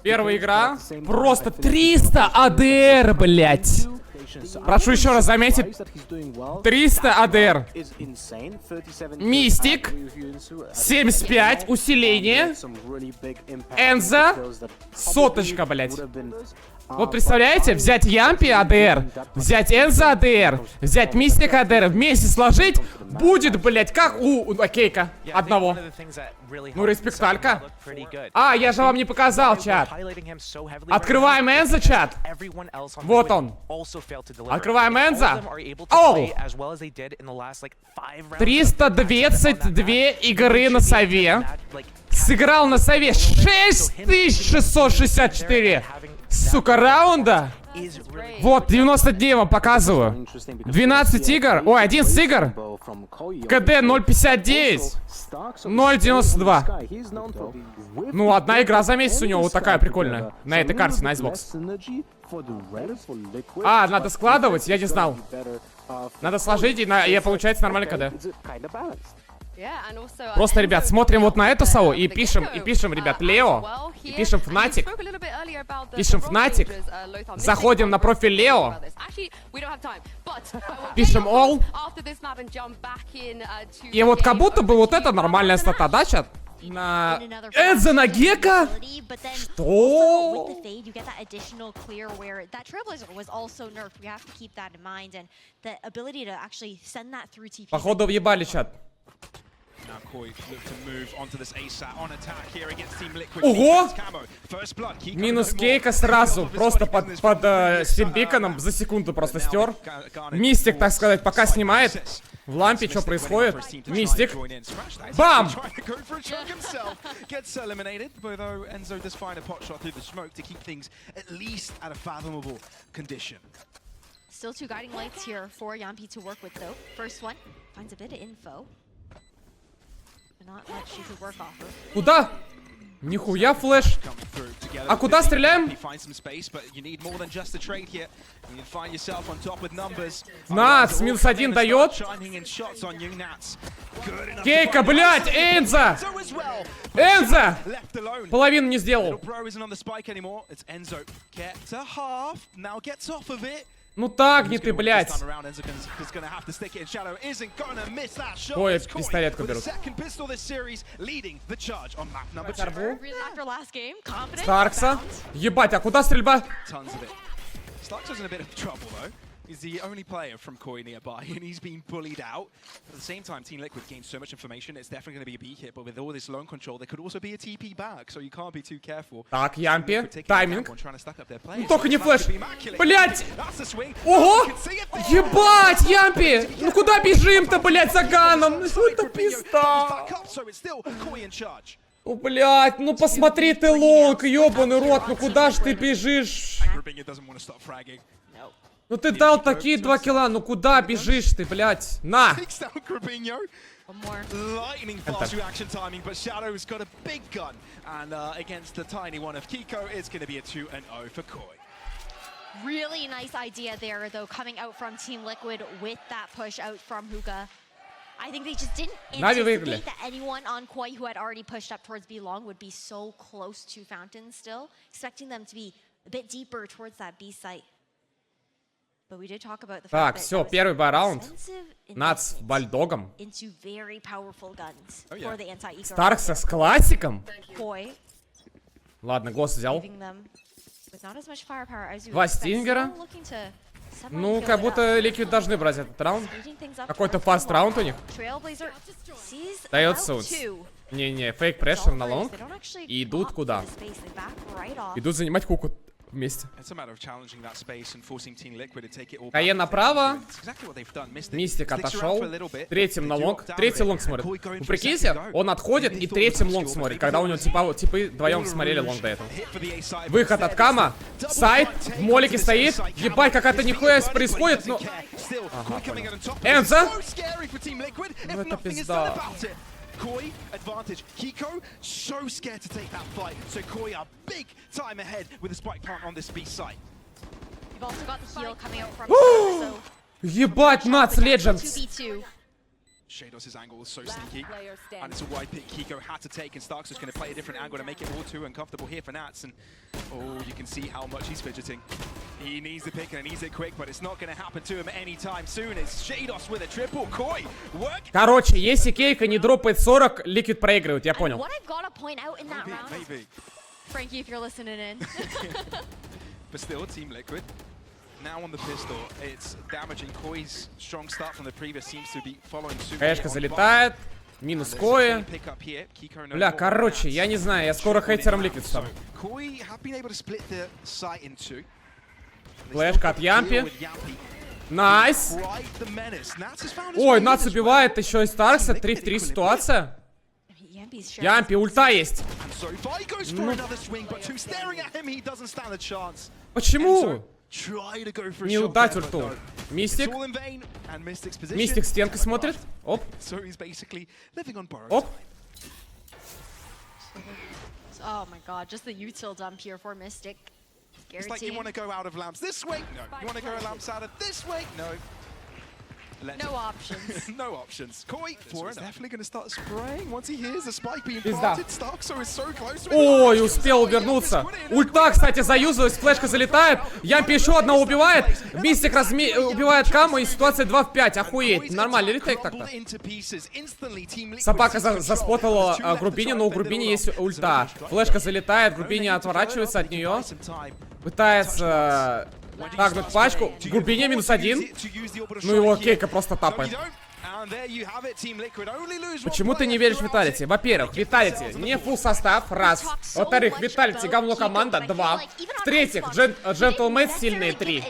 Первая игра. Просто 300 АДР, блять. Прошу еще раз заметить. 300 АДР. Мистик. 75. Усиление. Энза. Соточка, блять. Вот представляете, взять Ямпи АДР, взять Энза АДР, взять Мистик АДР, вместе сложить, будет, блять, как у Кейка одного. Ну, респекталька. А, я же вам не показал, чат. Открываем Энза, чат. Вот он. Открываем Энза. Оу! 322 игры на сове. Сыграл на сове 6664. Сука, раунда. Вот, 90 дней вам показываю. 12 игр. Ой, 11 игр. КД 0.59. 0.92. Ну, одна игра за месяц у него вот такая прикольная. На этой карте, на Xbox. А, надо складывать? Я не знал. Надо сложить, и получается нормальный КД. Просто, ребят, смотрим вот на эту сову и пишем, ребят, Лео, и пишем Фнатик, заходим на профиль Лео, пишем All, и вот как будто бы вот это нормальная стата, да, чат? На Энза на Гека? Что? Походу въебали, чат. Ого! Минус Кейка сразу, просто под Стимбиконом за секунду просто стер. Мистик, так сказать, пока снимает. В лампе что происходит? Мистик. Бам! Still two guiding lights here for Yampi to work with though. First one finds a bit of info. Not much she could work off of. Куда? Нихуя флэш. А куда стреляем? Нац, минус 1 дает. Кейка, блять, Энза! Энза! Половину не сделал. Ну так не ты, блядь. Ой, пистолетку берут. After last game, confident. Старкса. Ебать, а куда стрельба? Stark's in a bit of trouble though. He's the only player from Koi nearby, and he's been bullied out. At the same time, Team Liquid gained so much information, it's definitely going to be a B hit, but with all this lone control, there could also be a TP back, so you can't be too careful. Так, Ямпи. Тайминг. Trying to stack up their Ну players. только не флеш. Блять! That's the swing. Ого! You can see it there. Ебать, Ямпи! Ну куда бежим-то, блять, за ганом? Ну что это Back пизда? up, so it's still Koi in charge. О, блять, ну посмотри ты, лонг, ёбаный рот, ну куда ж ты бежишь? Rubinho doesn't want to stop fragging. Ну ты дал такие 2 килла, ну куда бежишь ты, блять? На! Takes down Rubinho. One more. Lightning fast reaction timing, but Shadow's got a big gun. And against the tiny one of Kiko, it's going to be a 2-0 for Koi. Really nice idea there, though, coming out from Team Liquid with that push out from Hookah. I think they just didn't Нави выиграли. anticipate that anyone on Koi who had already pushed up towards B long would be so close to Fountain still, expecting them to be a bit deeper towards that B site. But we did talk about the Так, fact that все, that was первый бай-раунд. expensive Нац с investment бальдогом. into very powerful guns Oh, yeah. for the anti-eco. Старкса с классиком. Koi Ладно, Гос взял. giving them with not as much firepower as you Два would expect, стингера. still looking to somehow Ну, fill как it будто up. Ликвид должны брать этот раунд. Speeding things up Какой-то towards фаст Team раунд у Liquid. них. Trailblazer sees Дается out вот. two. Не-не, фейк прессер на Dolphins, лонг. they don't actually И идут opt куда? for the space, they back right off. Идут занимать хуку вместе. It's a matter of challenging that space and forcing Team Liquid to take it all Каен back. направо. It's exactly what they've done. Мистик Sticks around отошел. for a little bit. Третьим на They do лонг. opt out Третий of it, лонг and смотрит. Koi going Вы for a прикиньте, second go. он отходит Maybe и he thought третьим it was лонг obscure, смотрит, but когда у maybe него типы вдвоем All смотрели Rouge лонг до этого. hit for the A side, but Выход от instead Кама. it's a Сайт. double front В молике take стоит. to the side. Ебать, какая-то His нихуя feet are происходит. burning, Ну, but he doesn't care. Still, Ага, Koi coming понял. out on top. Энза. So scary for Team Liquid if Ну это nothing is пизда. done about it. Koi, advantage. Kiko, so scared to take that fight. So Koi are big time ahead with a spike plant on this B site. You've also got the heal coming out from so Ебать, Нац Легендс. 2v2. Shados' angle is so Last sneaky. player And standing. it's a wide pick Kiko had to take, and Starks is going to play a different angle to make it all too uncomfortable here for Nats. And oh, you can see how much he's fidgeting. He needs the pick and he needs it quick, but it's not going to happen to him anytime soon. It's Shados with a triple. Koi, work. Короче, если Кейка не дропает 40, Ликвид проигрывает, я And понял. what I've got to point out in that round, Maybe. Frankie, if you're listening in, But still, Team Liquid. Now on the pistol, it's damaging. Koi's strong start from the previous seems to be following suit. Кэшка залетает. Минус Кои. Бля, короче, я не знаю, я скоро хейтером Ликвид стану. Koi have been able to split the site in two. Флешка от Ямпи. Найс. Ой, Ой, Нац убивает еще и Старкса. 3 в 3 ситуация. Yampi's sure. Ямпи, ульта есть. Почему? Не удать ульту. Мистик. Мистик стенкой смотрит. Оп. Оп. Oh my god, just the util dump here for Mystic. It's like you want to go out of lamps this way? No. You want to go lamps out of this way? No. No options. No options. Koi is definitely going to start spraying once he hears the spike being Пизда. planted. Starkso is so close to it. Ой, успел вернуться. Ульта, кстати, заюзалась. Флешка залетает. Ямпи еще одного убивает. Мистик убивает Каму, и ситуация 2 в 5. Охуеть. Нормальный ретейк так-то. Собака заспотала Грубини, но у Грубини есть ульта. Флешка залетает, Грубини отворачивается от нее. Пытается тагнуть пачку. Грубини -1. Ну его Кейка просто тапает. Почему ты не веришь в Виталити? Во-первых, Виталити не фулл состав, раз. Во-вторых, Виталити говно команда, 2. В-третьих, Джентльмен сильные, 3.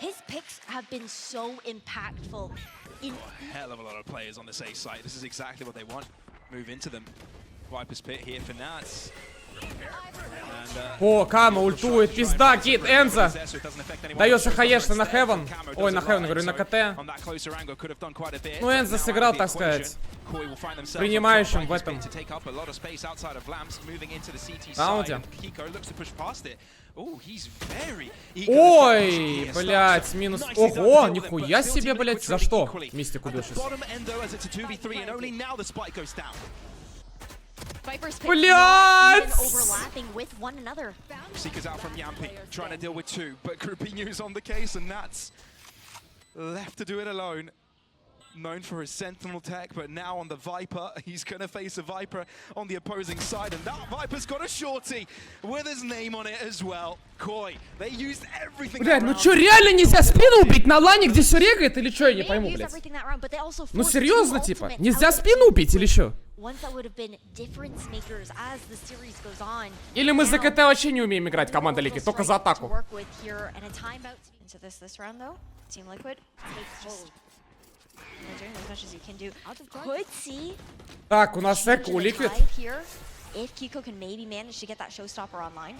His picks have been so impactful. Hell of a lot of players on this A site. This is exactly what they want. Move into them. Viper's pit here for Nats. О, Кама ультует, пизда, кит, Энза. Дается хаешься на Хевен. Ой, на Хевен, говорю, на КТ. Ну, Энза сыграл, так сказать, принимающим в этом раунде. Ой, блять, минус. Ого, нихуя себе, блять, за что? Мистик убил сейчас. Vipers pick Блядь! overlapping with one another. Seekers out from Yampi, trying to deal with two, but Grupinho's on the case, and that's left to do it alone. Known for his Sentinel tech, but now on the Viper, he's gonna face a Viper on the opposing side, and that Viper's got a shorty with his name on it as well. Koi, they used everything. Блядь, ну around чё, реально нельзя спину убить на лане, где все регает, или чё, я не They пойму, used блядь. everything that round, but they also Ну forced серьезно, two типа, ultimates нельзя out of спину убить, или чё? ones that would have been difference makers as the series goes on. Или мы за Now, КТ вообще не умеем играть, команда Лики, только за to атаку. work with here, and a timeout into this round though. Team Liquid takes just they're doing as much as you can do. Could see Так, у нас эк, у the Ликвид. tide here if Kiko can maybe manage to get that showstopper online.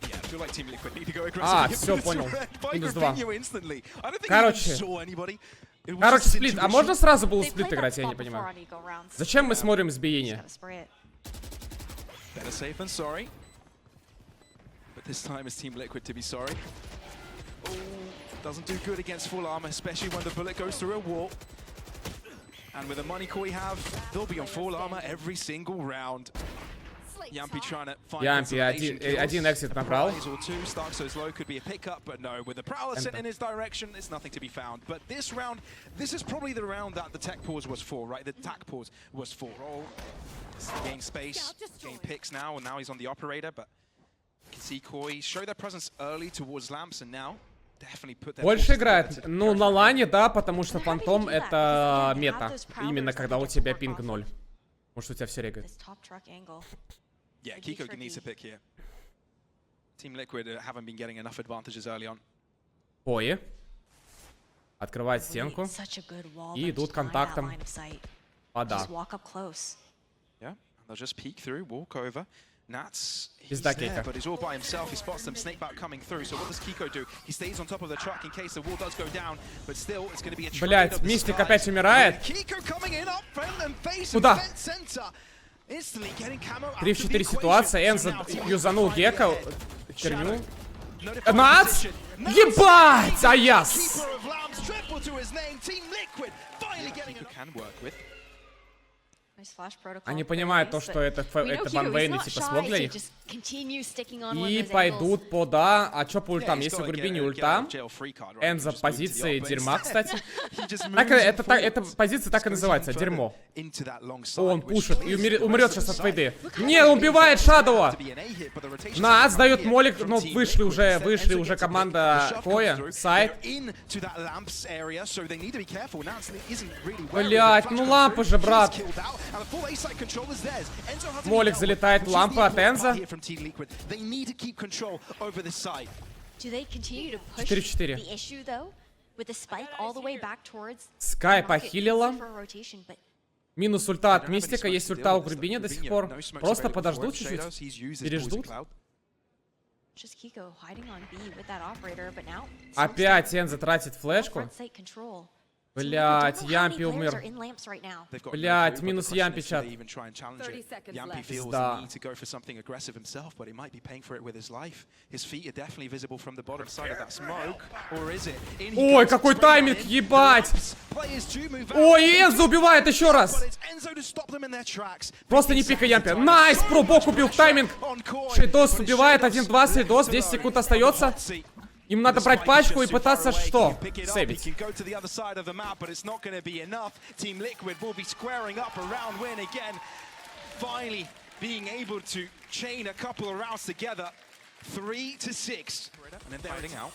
Yeah, I feel like Team Liquid need to go aggressive. всё, понял. Минус 2. Instantly. I don't think Короче. he even saw anybody. It was Короче, just сплит. А intuition. можно сразу было They сплит played that играть, я не spot before понимаю. on eco rounds. Зачем мы смотрим Just избиение? gotta spray it. Better safe than sorry. But this time it's Team Liquid to be sorry. Oh, doesn't do good against full armor, especially when the bullet goes through a wall. And with the money core we have, they'll be on full armor every single round. Yampi trying to find Ямпи consolation kills. один эксит A набрал. prize or two. Stark so slow could be a pickup, but no. With the prowler sent in his direction, it's nothing to be found. But this round, this is probably the round that the tech pause was for, right? The tac pause was for. Roll, gain space, gain picks now, and now he's on the operator. But you can see Koi show their presence early towards lamps, and now definitely put their Больше forces играет. together to Ну, на лане, да, потому что How do you фантом do that? это Because, again, you мета. have those prowlers Именно that когда you у get to тебя work пинг off 0. Может, у тебя все регает. This top truck angle. Yeah, It'd be Kiko needs a tricky. pick here. Team Liquid haven't been getting enough advantages early on. Пои. Открывает стенку. Such a good wall И though, идут to find that контактом. line of sight. Вода. Just walk up close. Yeah, and they'll just peek through, walk over. Nats, he's Пизда there, Кейка. but he's all by himself. He spots them, Snakebite coming through. So what does Kiko do? He stays on top of the truck in case the wall does go down, but still, it's going to be a trade Блядь, of the Мистик skies. опять умирает. Kiko coming in up front and face Куда? and vent center. Instantly getting camo out 3 в of the 4 equation. ситуация. So Энзо now Team юзанул Liquid Гека. finally hit. Херню. Notified Нац! position. Ебать! Аяс! Keeper of Lambs, triple to his name. Team Liquid finally getting it. Can work with. Nice flash protocol Они for понимают the то, base, что but это we know это Kiko, Ван he's Вейн и not типа shy смог для to них. just continue sticking on one И of those angles. пойдут по да. А чё по ультам? Yeah, he's Если у gotta Гурби не get out ульта, of jail free card, right? Энзо He can just move to the позиции op, but дерьма, instead, кстати. he just Так, moves это forwards, позиция так и squeezing называется, further дерьмо. into that long side, Он which пушит и clears the умрет rest сейчас of от the фейды. side. Не, он убивает Шадова! To be an A-hit, but the rotation Нац is дает here молик, from ну Team вышли Liquid. уже Enzo gets a команда pick, the shove Коя, comes through, сайт. they're into that lamps area, so they need to be careful. Nats isn't really wary. Блядь, The flash ну comes лампа through, же, he's брат. killed out, and the full A-side control is theirs. Enzo has to be Молик dealt with, залетает, which is лампа the от important Энзо. part here from Team Liquid. They need to keep control over this side. Do they continue to push 4-4. the issue though? With the spike all the way back towards Скай market, похилила. easy for a rotation, but Минус ульта от Мистика, есть ульта у Гурбини до сих пор. Просто подождут чуть-чуть. Переждут. just Kiko hiding on B with that operator, but now Опять Энзо тратит флешку. front site control. Блядь, Ямпи умер. Блядь, минус Ямпи, чат. 30 seconds Yampy left. feels Пизда. the need to go for something aggressive himself, but he might be paying for it with his life. His feet are definitely visible from the bottom side of that smoke. Or is it? In he Ой, goes, какой spraying тайминг, in. ебать! Players do move out. Ой, и Энзо убивает еще раз! But it's Enzo to stop them in their tracks. Просто не пикай Ямпи. Найс, про бок убил в тайминг. On Koi. Шейдос убивает, 1-2, Шейдос, 10 секунд остается. Им надо брать пачку и пытаться что? Сейвить. He can go to the other side of the map, but it's not going to be enough. Team Liquid will be squaring up a round win again. Finally being able to chain a couple of rounds together. 3-6. And then they're heading out.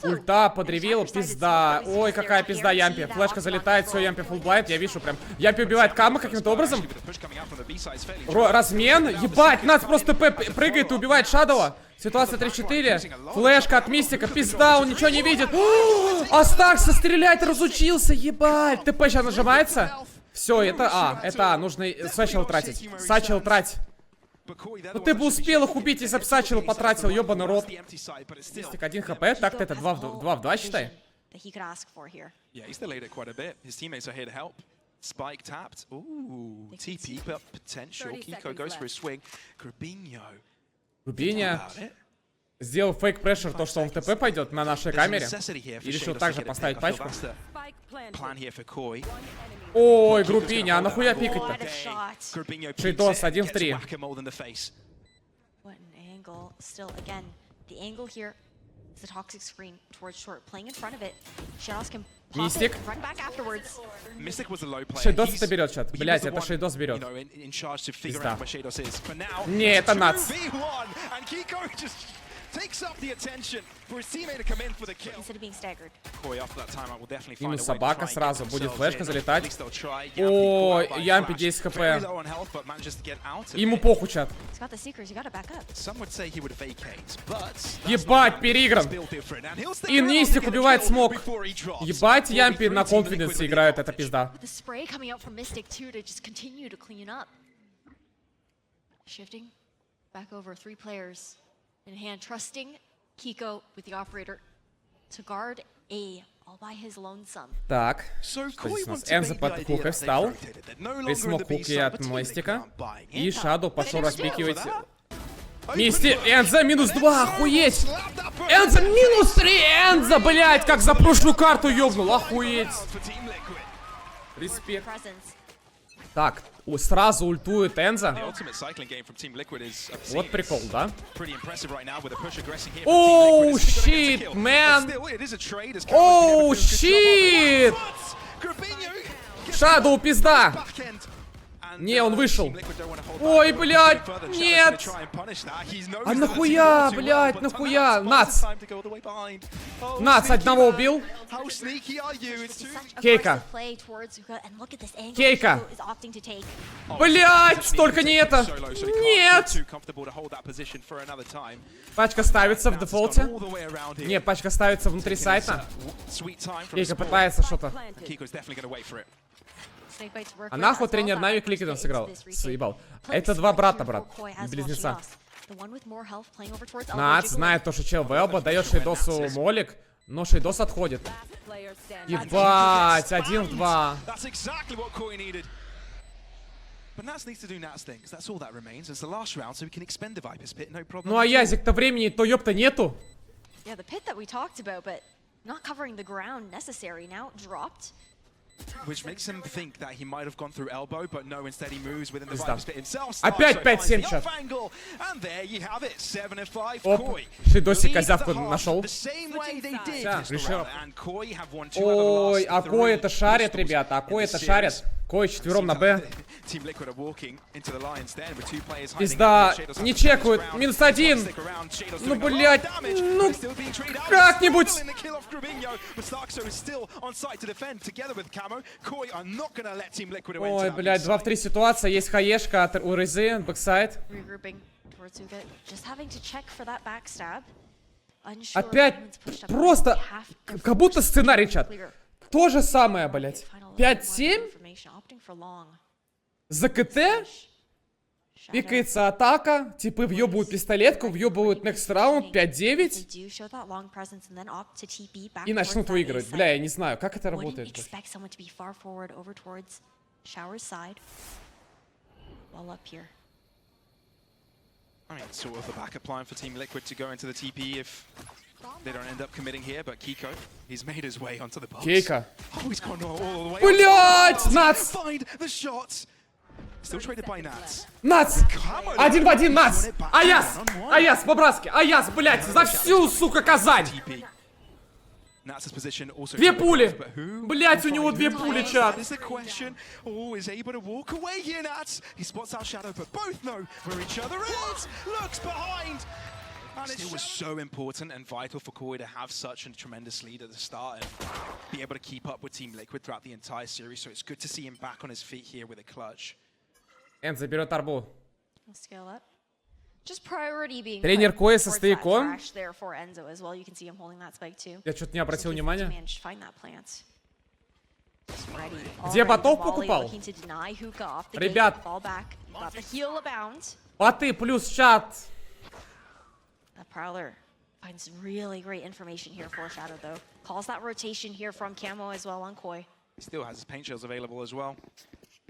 Ульта подревел, пизда. Ой, какая пизда Ямпи. Флешка залетает, все, Ямпи фуллблайт, я вижу прям. Ямпи убивает Кама каким-то образом. The push coming out from the B side is fairly Размен, ебать, Нац просто прыгает и убивает Шадова. Ситуация 3-4. Флешка от Мистика, пизда, он ничего не видит. Астакса стрелять разучился, ебать. ТП сейчас нажимается. Все, это нужно сачел тратить. Сачел трать. Ну ты бы успел их убить, если бы сачел потратил, ебаный рот. Мистик 1 хп, так-то это 2 в 2, считай. That he could ask for here. Yeah, he's delayed it quite a bit. His teammates are here to help. Spike tapped. Ooh, TP up potential. 30 Kiko seconds goes for a left. swing. Grabinho. Рубиня сделал фейк прешер, то, что он в ТП пойдет на нашей камере. И решил также поставить пачку. Spike Spike planted. Plan here for Koi. Ой, Грубиня, а нахуя пикать-то? What a shot. Grubinho Шейдос, peeks it, 1 в gets 3. whack-a-mole in the face. What an angle. Still, again, the angle here is the toxic screen towards short. Playing in front of it. Shadows can pop Мистик. it and run back afterwards. Mystic was the low player. Шейдос He's- это берет, чат. he was Блять, the это one, Шейдос you берет. know, in charge to figure Пизда. out where Shaydos is. For now, Не, это Нац. 2v1, and Kiko just takes up the attention for his teammate to come in for the kill. Instead of being staggered. Koi after that timeout will definitely find Минус a way to собака try and сразу. get Будет themselves флешка in. залетать. At least they'll try. Ой, Yampy caught by Ямпи Flash. 10 хп. Very low on health, but manages to get out of Ему it. похуй, чат. He's got the seekers, you gotta back up. Some would say he would vacate, but that's Ебать, not переигран. built different. And he'll stick И around to Мистик get the убивает kill смог. before he drops. Ебать, Ямпи 43 на Team Liquid конфиденсе with the играют, это advantage. пизда. The spray coming out from Mystic too to just continue to clean up. Shifting back over 3 players in hand, trusting Kiko with the operator to guard A all by his lonesome. Так. So Что Koi здесь у нас? wants to Энзо make под the idea кухой that встал. they've rotated. They're no longer in Присмок the B хуки side, от but Team Liquid мостика. aren't buying И it. Шадоу пошел They распикивать. go for that. Мисти, Open Энзо минус 2, охуеть! slap that person. Энзо минус 3, Энзо, блять, как за прошлую карту ёбнул, охуеть! For Team Liquid. Респект. Presence. Так, сразу ультует The Энзо. ultimate cycling game from Team Liquid is obscene. Вот прикол, да? Pretty impressive right now with a push aggressing here. Oh, from Team Liquid. It's still gonna shit, get a kill. man. But still, it is a trade as Oh, Cameron's been able to do a good shit. job on it. But Grubinho gets Шадоу, пизда! back end. And, Не, он вышел. Team Liquid don't wanna hold Ой, back блядь, further. Shadow's нет. gonna try and punish that. He knows А that нахуя, it's too блядь, well, but нахуя? Naц Нац. finds time to go all the way behind. Oh, Нац sneaky одного man. убил. How sneaky are you? It's too... Such a Кейка. aggressive play towards Zuka, and look at this angle Кейка. Kiko is opting to take. Блять, только не это! Solo, so he can't Нет! feel too comfortable to hold that position for another time. Пачка ставится в Naц has дефолте. gone all the way around here. Не, пачка ставится внутри сайта. Sweet time from Кейка Spawn. пытается что-то. Planted. Kiko's definitely gonna wait for it. Snakebites work А with нахуй as well. тренер That Нави first Кликидон hit сыграл? this retake. Съебал. Play Это smart два here брата, for брат. Koi as well. Близнеца. Shios, the one with more health playing over towards Elbow, Нац jiggling. знает то, что чел в Элбо, дает Шейдосу молик, но Шейдос отходит. Last player standing. Ебать, 1 в 2. That's exactly what Koi needed. But Nats needs to do Nats things. That's all that remains. It's the last round, so we can expend the Viper's Pit, no problem. Ну а Язик-то времени то ёпта нету. Yeah, the pit that we talked about, but not covering the ground necessary. Now dropped. Which makes him think that he might have gone through elbow, but no, instead he moves within the Пизда. Viper's Pit himself. Опять Starks, so 5-7 finds the чат. off angle, and there you have it. 7-5. Оп, Koi Шейдосик leads the козявку half нашел. the same way they did Да, this решил. round, and Koi have won 2 out of the Ой, last а Кой 3 это шарит, pistols ребята, а in Кой the это series. шарит. Кой четвером на Б. Team Liquid are walking into the Lions Den with 2 players hiding. Пизда, Shadows have не to чекают, finish round. минус 1. Stick around, Shadows Ну, doing a lot of блядь, damage, ну, but still being treated out. как-нибудь. Struggling the kill off Grubinho, but Starkso is still on site to defend together with Camo. Koi are not gonna let Team Liquid away. Ой, блядь, 2 в 3 ситуация. Есть хаешка от у Рызы, бэксайд. Regrouping towards Zuka. Just having to check for that backstab. Unsure Опять movements pushed up. просто, We have to как будто сценарий, чат. clear. То же самое, блядь. Final 5-7 information, opting for long. за КТ. Shadow. Пикается атака, типы въебывают пистолетку, въебывают next round, 5-9 They do show that long presence and then opt to TP back и начнут towards that выигрывать. A side. Бля, я не знаю, как это Wouldn't работает. expect someone to be far forward over towards Shower's side. Well up here. I mean, sort of the backup plan for Team Liquid to go into the TP if they don't end up committing here, but Kiko, he's made his way onto the box. Кейка. Oh, he's gone all the way. Блять, Нац! Find the shots. Still traded by Nats. Нац! Camo, 1 в 1, Нац! won it back Аяс! one-on-one. Аяс, по-братски! Аяс, блять, за всю, сука, Казань! TP. Nats' position also. 2 пули! But who Блять, у will него find 2 who? пули, That чат! is the question. Oh, is able to walk away here, Nats. He spots out Shadow, but both know where each other is. Looks behind. And it was so important and vital for Koi to have such a tremendous lead at the start and be able to keep up with Team Liquid throughout the entire series. So it's good to see him back on his feet here with a clutch. Энзо берет арбу. We'll scale up. Just priority being Тренер put Коя со towards that стояком. trash there for Enzo as well. You can see him holding that spike too. Я что-то не обратил So внимания. managed to find that plant. Just ready. Где Already ботов the volley покупал? looking to deny Hookah off the Ребят. gate, fall back. Got the heel abound. Боты плюс чат. That Prowler finds really great information here for Shadow though. Calls that rotation here from Camo as well on Koi. He still has his paint shells available as well.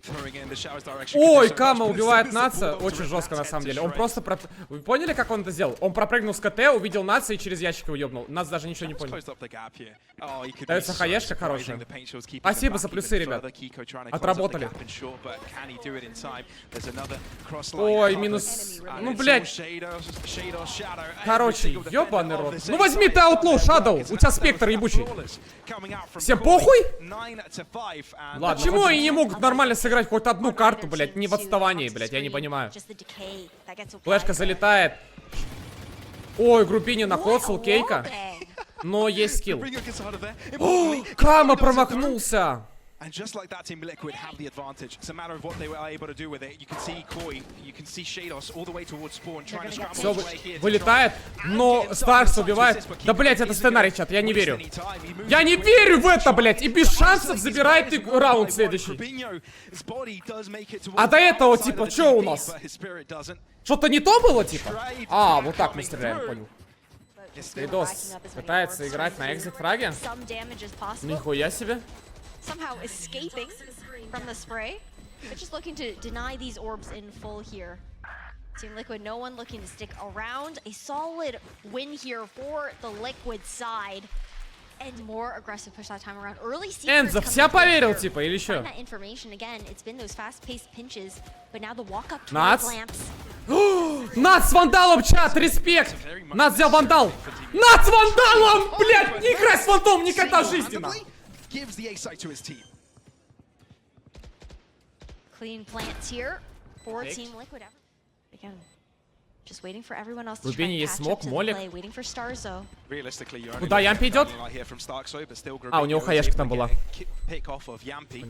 Throwing in the Showers direction. Ой, Could do so Кама much, but убивает it's Наца the очень Bulldogs жестко на rip самом that деле. to Он просто... Вы поняли, как он это сделал? Он пропрыгнул с КТ, увидел Наца и через ящик его ёбнул. Нац даже ничего не понял. Closed up the gap here. Oh, he could Дается be so хаешка surprising. хорошая. The paint shield's keeping Спасибо them за back плюсы, even ребят. further. Kiko trying to close up the Отработали. gap in short, but can he do it in time? There's another cross line Ой, cover. минус... And Ну, it's блядь. all Shadow, Shadow. Every Короче, single defender ёбаный of рот. this Ну возьми side ты Outlaw, is Shadow. it's У тебя an спектр absolute ебучий. flawless coming out from Всем Koi. похуй? 9 to 5, and Ладно, почему они не могут нормально сыграть хоть одну карту, блядь, не в отставании, блядь, я не понимаю. Флешка залетает. Ой, Группини накоцал Кейка, но есть скилл. Rubinho gets out of there. О, Importantly, Кама Koi doesn't know. промахнулся. And just like that, Team Liquid have the advantage. It's a matter of what they were able to do with it. You can see Koi, you can see Shados all the way towards spawn, trying to scramble Все his way here. to вылетает, try но and Старкс get убивает. inside to assist, but Да, Kiko блядь, это isn't сценарий, gonna чат, я не waste верю. any time. He moves Я не quickly. верю в это, блядь, и без шансов Isolates забирает his ты players one раунд by one. следующий. Grubinho's body does make it towards А до этого, the типа, outside of the чё у TP, нас? but his spirit doesn't. Что-то не то было, типа? А, вот так мы стреляем, понял. It's Эйдос пытается играть на экзит-фраге. Нихуя себе. Somehow escaping from the spray, but just looking to deny these orbs in full here. Team Liquid, no one looking to stick around. A solid win here for the Liquid side. And more aggressive push that time around. Early secrets Энзо coming вся through поверил, here. типа, или чё? Find that information again. It's been those fast-paced pinches, but now the walk up Nads? towards lamps. Нац с вандалом, чат, респект! Нац взял вандал! Нац с вандалом! Блядь, не играй с фантом никогда в жизни, нахуй! gives the A-side to his team. Clean plants here for Perfect. Team Liquid. Again, just waiting for everyone else to В try Рубине and есть catch up смог, to the молик. play, waiting for Starzo. Realistically, you're Куда Ямпи идет? А, у него хаешка там была. Pick off of Yampi,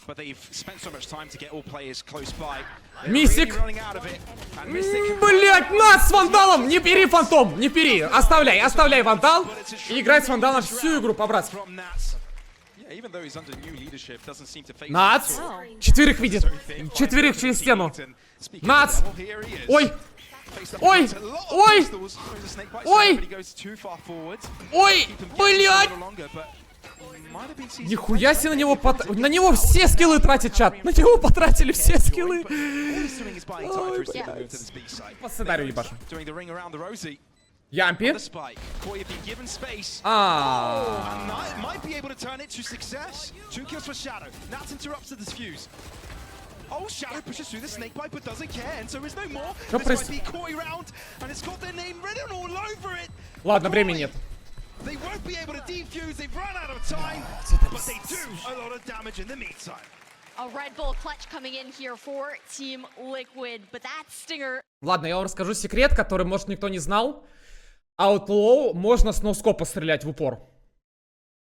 but they've spent so much time to get all players close by. They're Мистик! really running out of it, and Mystic can- Блять, Нац с вандалом! Не бери фантом, не бери! Оставляй вандал и играть с вандалом всю игру по-братски. from Nats. Yeah, even though he's under new leadership, doesn't seem to face Нац! it at all. Четверых видит! Четверых через стену! Speaking Nads! of the devil, here he is. Ой! Faced up Ой! against a lot of Ой! pistols. Throws a snake bite Ой! but he goes too far forward. Ой! Keep him guessing Блять! a little longer, but might have been seized Нихуя by себе на Fnatic. него на него все скиллы тратят, чат! На него потратили все скиллы! But all he's doing is buying time for his team to блядь. move to this B side. По сценарию ебашим. Doing the ring around the Rosie. Ямпи. The spike. Koi have been given space. А. And Knight might be able to turn it to success. 2 kills for Shadow. Nats interrupts the defuse. Oh, Shadow pushes through the snake bite but doesn't care, and so is no more. Что This might be Koi round, and it's got their name written all over it. Ладно, Koi, времени нет. They won't be able to defuse, they've run out of time, but they do a lot of damage in the meantime. A Red Bull clutch coming in here for Team Liquid, but that stinger. Ладно, я вам расскажу секрет, который, может, никто не знал. Outlaw можно с ноускопа стрелять в упор.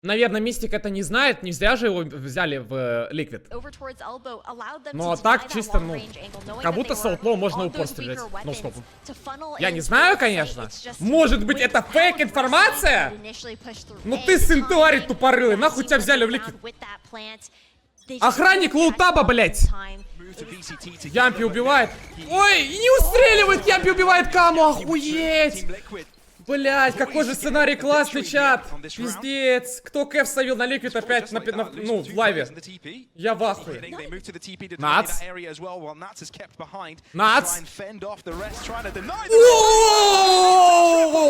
Наверное, Мистик это не знает, не зря же его взяли в Liquid. Over towards elbow allowed them Ну to а так deny that чисто, long ну, range angle, knowing как that будто they с were Outlaw можно on упор those стрелять weaker weapons ноускопом. to funnel Я in не знаю, towards конечно. it. It's just Может быть, with это how фейк aggressive информация? they initially pushed through. Ну And ты сентуарий timing, тупорылый, нахуй Team тебя взяли в Liquid Liquid? with that plant, they just Охранник couldn't Лоутаба, catch up блядь. in time. Move to VCT together, Ямпи but убивает. he- Ой, не устреливает, Ямпи убивает Каму, охуеть. Team Liquid. Блять, какой же сценарий классный, чат. Пиздец. Кто кэф ставил на Liquid опять ну, в лайве? Я в ахуе. Nads. Nads.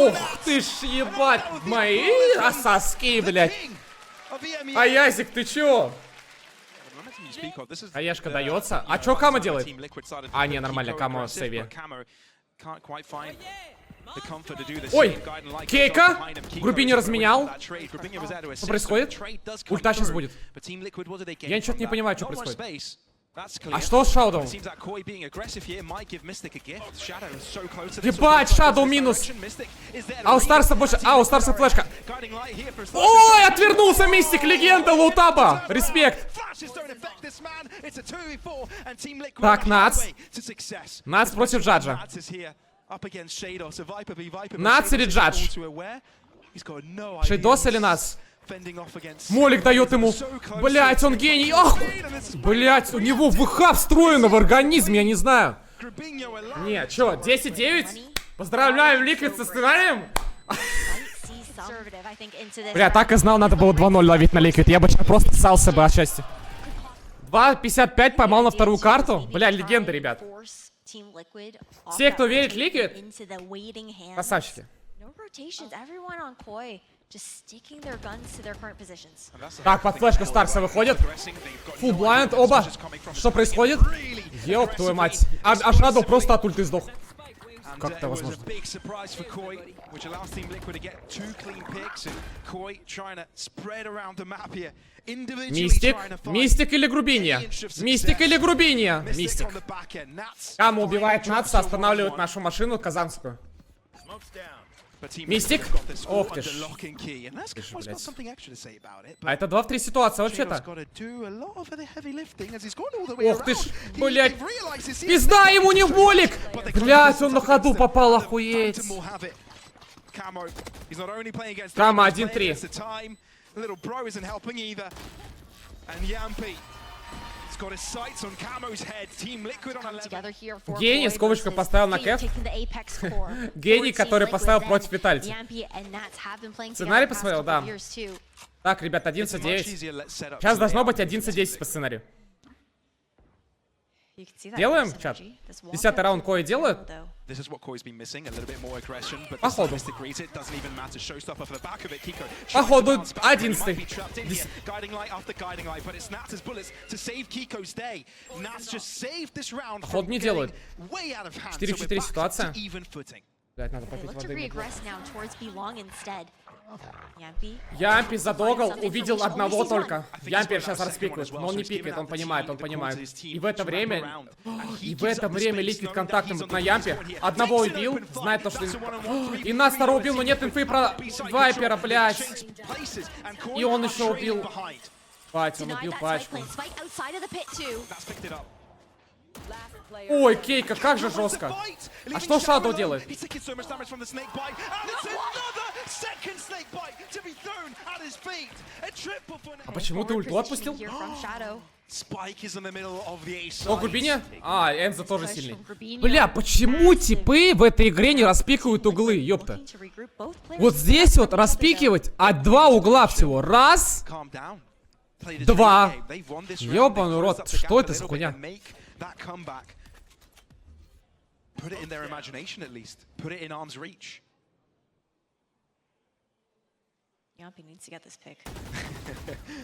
Ух ты ж ебать, мои соски, блять. А Язик, ты чё? Хаешка дается. А чё Кама делает? А, не, нормально, Кама в сейве. Ой, Кейка, Группини разменял. Что происходит? Ульта сейчас будет. Я ничего не понимаю, что происходит. А что с Шаудоу? Ебать, Шадоу минус. А у Старса больше... А, у Старса флешка. Ой, отвернулся Мистик, легенда Лоутаба. Респект. Так, Нац. Нац против Джаджа. Нац или Джадж? Шейдос или Нац? Молик дает ему. Блять, он гений. Ах! Блять, у него ВХ встроено в организме, я не знаю. Не, чё, 10-9? Поздравляем Liquid со сценарием. Бля, так и знал, надо было 2-0 ловить на Liquid. Я бы сейчас просто ссался бы от счастья. 2.55 поймал на вторую карту. Бля, легенда, ребят. Все, кто верит в Liquid, красавчики. Так, под флешку Старкса выходит. Фулл блайнд, оба. Что происходит? Ёб твою мать. А Shadow просто от ульты сдох. Как это возможно? Мистик? Мистик или Грубинья? Мистик или Грубинья? Мистик. Кама убивает Натса, останавливает нашу машину казанскую. Мистик? Ох ты ж. А это 2 в 3 ситуация вообще-то. Ох ты ж, блять. Пизда ему не в болик! Блять, он на ходу попал, охуеть. Кама 1-3. Гений, скобочка поставил на кэф. Гений, который поставил против Витальти. Сценарий посмотрел, да. Так, ребят, 11-9. Сейчас должно быть 11-10 по сценарию. Делаем, чат? 10-й раунд Кой делают? Походу. Походу, 11-й. Походу не делают. 4-4 ситуация. Блять, надо попить воды. Ямпи задогал, увидел одного только. Ямпи сейчас распикивает, но он не пикает, он понимает, он понимает. И в это время Liquid контактом на Ямпе. Одного убил, знает то, что... И нас второго убил, но нет инфы про Вайпера, блядь. И он еще убил... Пать, он убил пачку. Ой, Кейка, как же жестко. А что Shadow делает? А почему ты ульту отпустил? О, Грубиня? А, Энзо тоже сильный. Бля, почему типы в этой игре не распикивают углы, ёпта? Вот здесь вот распикивать, а 2 угла всего. Раз, 2. Ёбаный рот, что это за хуйня? That comeback. Put it in their imagination at least. Put it in arm's reach.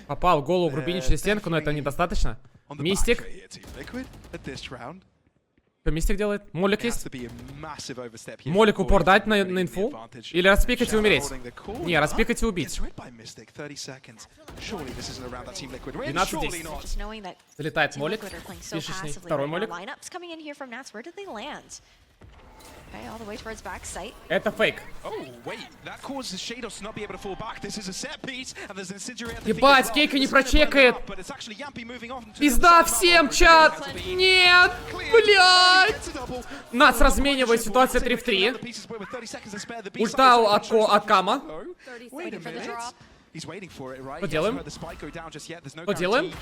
Попал голову в Грубине через стенку, но это недостаточно. Мистик. Что Мистик делает? Молик есть? Молик упор дать на инфу? Или распикать и умереть? Не, распикать и убить. 12-10. Залетает Молик. Фишечный. Второй Молик. Это фейк. Ебать, Кейка не прочекает. Пизда всем, чат. Нет, блядь. Нац разменивает, ситуация 3 в 3. Ульта от Кама. Что делаем? Что делаем?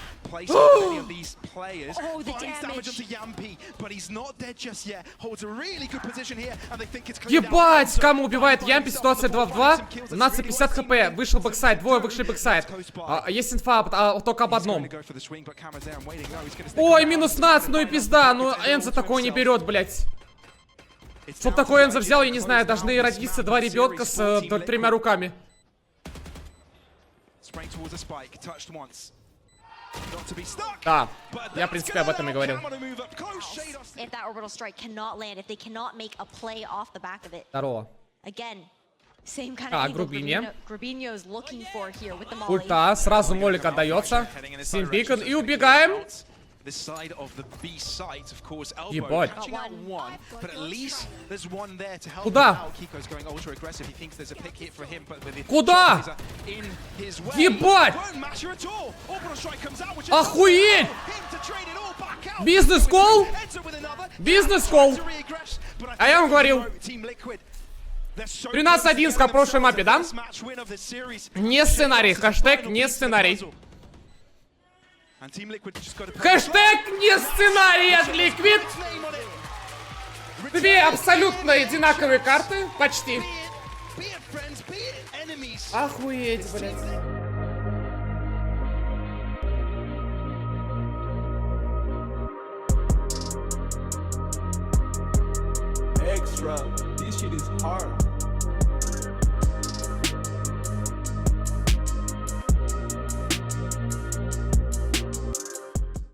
Ебать! Кама убивает Ямпи, ситуация 2 в 2. Наца 50 хп, вышел бэксайд, двое вышли бэксайд. Есть инфа только об одном. Ой, минус Нац, ну и пизда, ну Энзо такое не берет, блять. Чтоб такой Энзо взял, я не знаю, должны родиться 2 ребенка с 3 руками. Да, я, в принципе, об этом и говорил. Здорово. А, Грубинья. Ульта, сразу Молик отдается. Симбикон и убегаем. Ебать. Куда? Куда? Ебать! Охуеть! Бизнес-колл? Бизнес-колл? А я вам говорил. 13-11 в прошлой мапе, да? Не сценарий. Хэштег не сценарий. Хэштег не сценарий от Liquid. 2 абсолютно одинаковые карты. Почти. Охуеть, блядь. trap. This shit is hard.